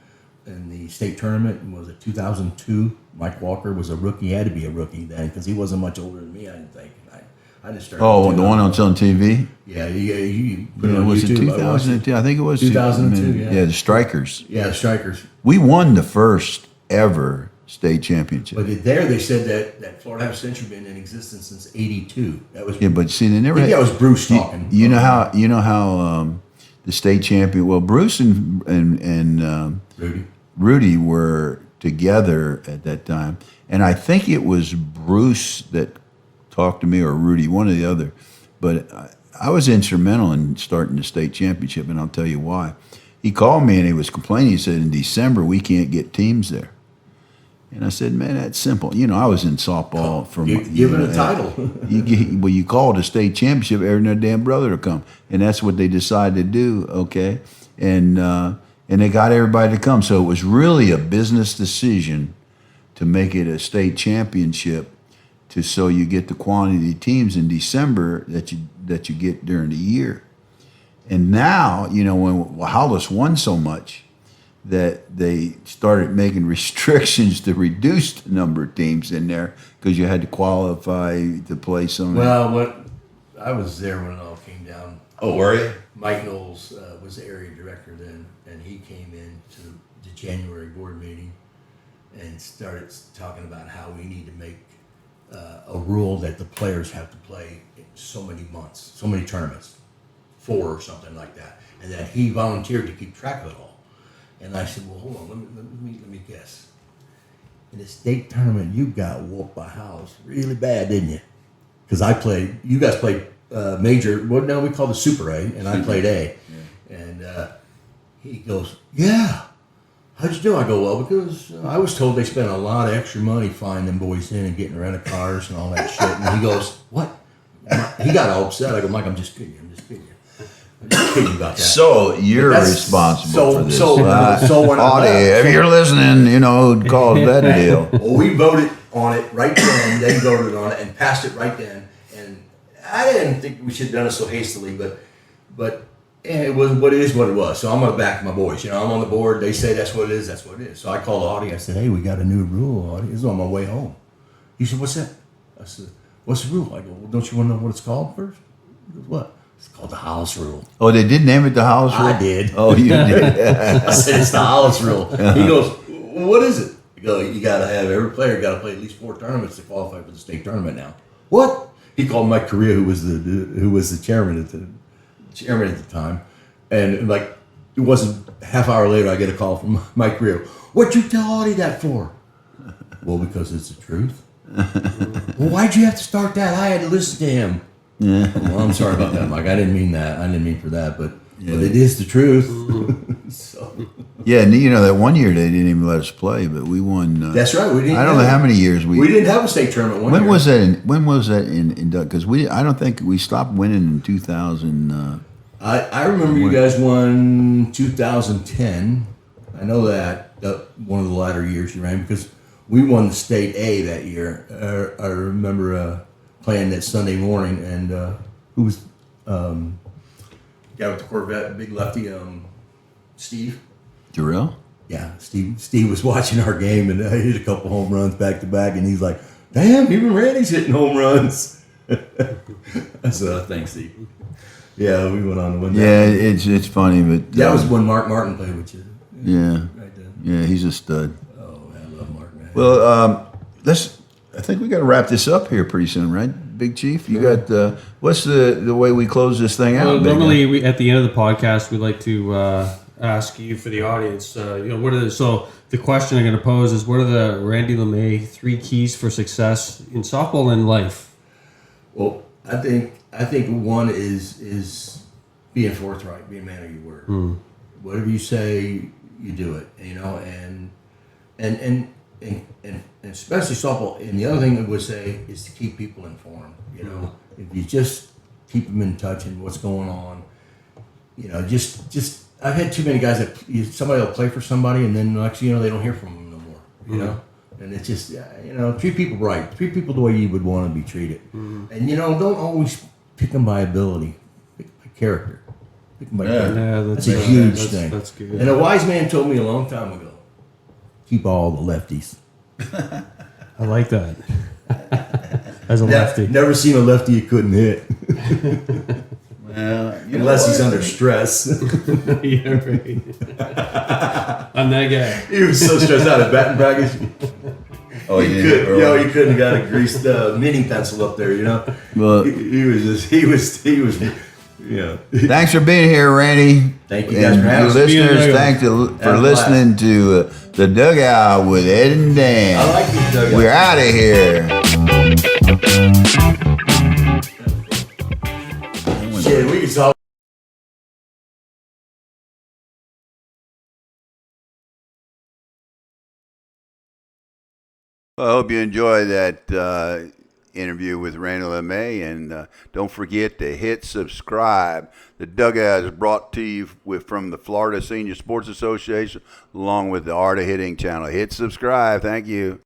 in the state tournament, was it 2002? Mike Walker was a rookie. He had to be a rookie then because he wasn't much older than me. I didn't think. I just started. Oh, the one that's on TV. Yeah, you put it on Was it YouTube. 2002? I think it was 2002. Yeah, the Strikers. Yeah, Strikers. We won the first ever state championship. But there they said that Florida Half Century been in existence since '82. That was Yeah, but see, they never. I think that was Bruce talking. You know how the state champion. Well, Bruce and Rudy were together at that time, and I think it was Bruce that talked to me or Rudy, one or the other. But I was instrumental in starting the state championship, and I'll tell you why. He called me and he was complaining. He said, in December, we can't get teams there. And I said, man, that's simple. You know, I was in softball from... Give it a title. you called a state championship, every their damn brother to come. And that's what they decided to do, okay? And they got everybody to come. So it was really a business decision to make it a state championship so you get the quantity of teams in December that you get during the year. And now, you know, when Hollis won so much that they started making restrictions to reduce the number of teams in there because you had to qualify to play some. Well, I was there when it all came down. Oh, were you? Mike Knowles was the area director then, and he came in to the January board meeting and started talking about how we need to make a rule that the players have to play in so many months, so many tournaments, 4 or something like that, and that he volunteered to keep track of it all. And I said, well, hold on, let me guess. In the state tournament, you got whooped by Howes really bad, didn't you? Because you guys played major, what now we call the Super A, and I played A. Yeah. And he goes, yeah. How'd you do? I go, well, because I was told they spent a lot of extra money flying them boys in and getting rental cars and all that shit. And he goes, what? He got all upset. I go, Mike, I'm just kidding you. I'm just kidding about that. So you're responsible for this. So when Audie, if you're listening, you know, call it that deal. Well, we voted on it right then. They voted on it and passed it right then. And I didn't think we should have done it so hastily, but it was what it is, what it was. So I'm gonna back my boys. You know, I'm on the board. They say that's what it is. That's what it is. So I called Audie. I said, hey, we got a new rule, Audie. This is on my way home. He said, what's that? I said, what's the rule? I go, well, don't you want to know what it's called first? He goes, what? It's called the Hollis Rule. Oh, they did name it the Hollis Rule? I did. Oh, you did? I said, it's the Hollis Rule. He goes, what is it? I go, you got to have, every player got to play at least 4 tournaments to qualify for the state tournament now. What? He called Mike Correa, who was the chairman at the time. And like, it wasn't half hour later, I get a call from Mike Correa. What'd you tell Audie that for? Well, because it's the truth. Well, why'd you have to start that? I had to listen to him. Yeah. Well, I'm sorry about that, Mike. I didn't mean that. I didn't mean for that, but it is the truth. So. Yeah, and you know that one year they didn't even let us play, but we won. That's right. We didn't. I don't know how many years we didn't have a state tournament. When was that? When was that in Doug? Because I don't think we stopped winning in 2000. I remember you guys won 2010. I know that one of the latter years you ran because we won the state A that year. I remember playing that Sunday morning, and who was guy with the Corvette, big lefty, Steve. Jarrell? Yeah, Steve was watching our game, and I hit a couple home runs back to back, and he's like, "Damn, even Randy's hitting home runs." I said, "Thanks, Steve." Yeah, we went on to win that. Yeah, it's funny, but that was when Mark Martin played with you. Yeah, right then. Yeah, he's a stud. Oh, I love Mark, man. Well, I think we got to wrap this up here pretty soon, right, Big Chief? You got what's the way we close this thing out? Well, normally, at the end of the podcast, we like to ask you for the audience. So the question I'm going to pose is, what are the Randy LeMay 3 keys for success in softball and life? Well, I think one is being forthright, being a man of your word. Whatever you say, you do it. You know, and especially softball. And the other thing I would say is to keep people informed. You know, if you just keep them in touch and what's going on. You know, just I've had too many guys that somebody will play for somebody and then actually they don't hear from them no more. You know. And it's just, treat people right. Treat people the way you would want to be treated. And, don't always pick them by ability. Pick by character. Pick them by character. Yeah, that's a huge thing. That's good. And a wise man told me a long time ago, keep all the lefties. I like that. As a lefty. Never seen a lefty you couldn't hit. Well, Unless he's under stress. Yeah, right. I'm that guy. He was so stressed out at batting practice. Oh, You couldn't have got a greased mini pencil up there, you know. Well, He was, you know. thanks for being here, Randy. Thank you guys And for having us. listeners, thanks for Have a listening to The Dugout with Ed and Dan. I like these dugouts. We're out of here. Shit, we can talk. Well, I hope you enjoyed that interview with Randy LeMay, and don't forget to hit subscribe. The Dugout is brought to you from the Florida Senior Sports Association, along with the Art of Hitting channel. Hit subscribe. Thank you.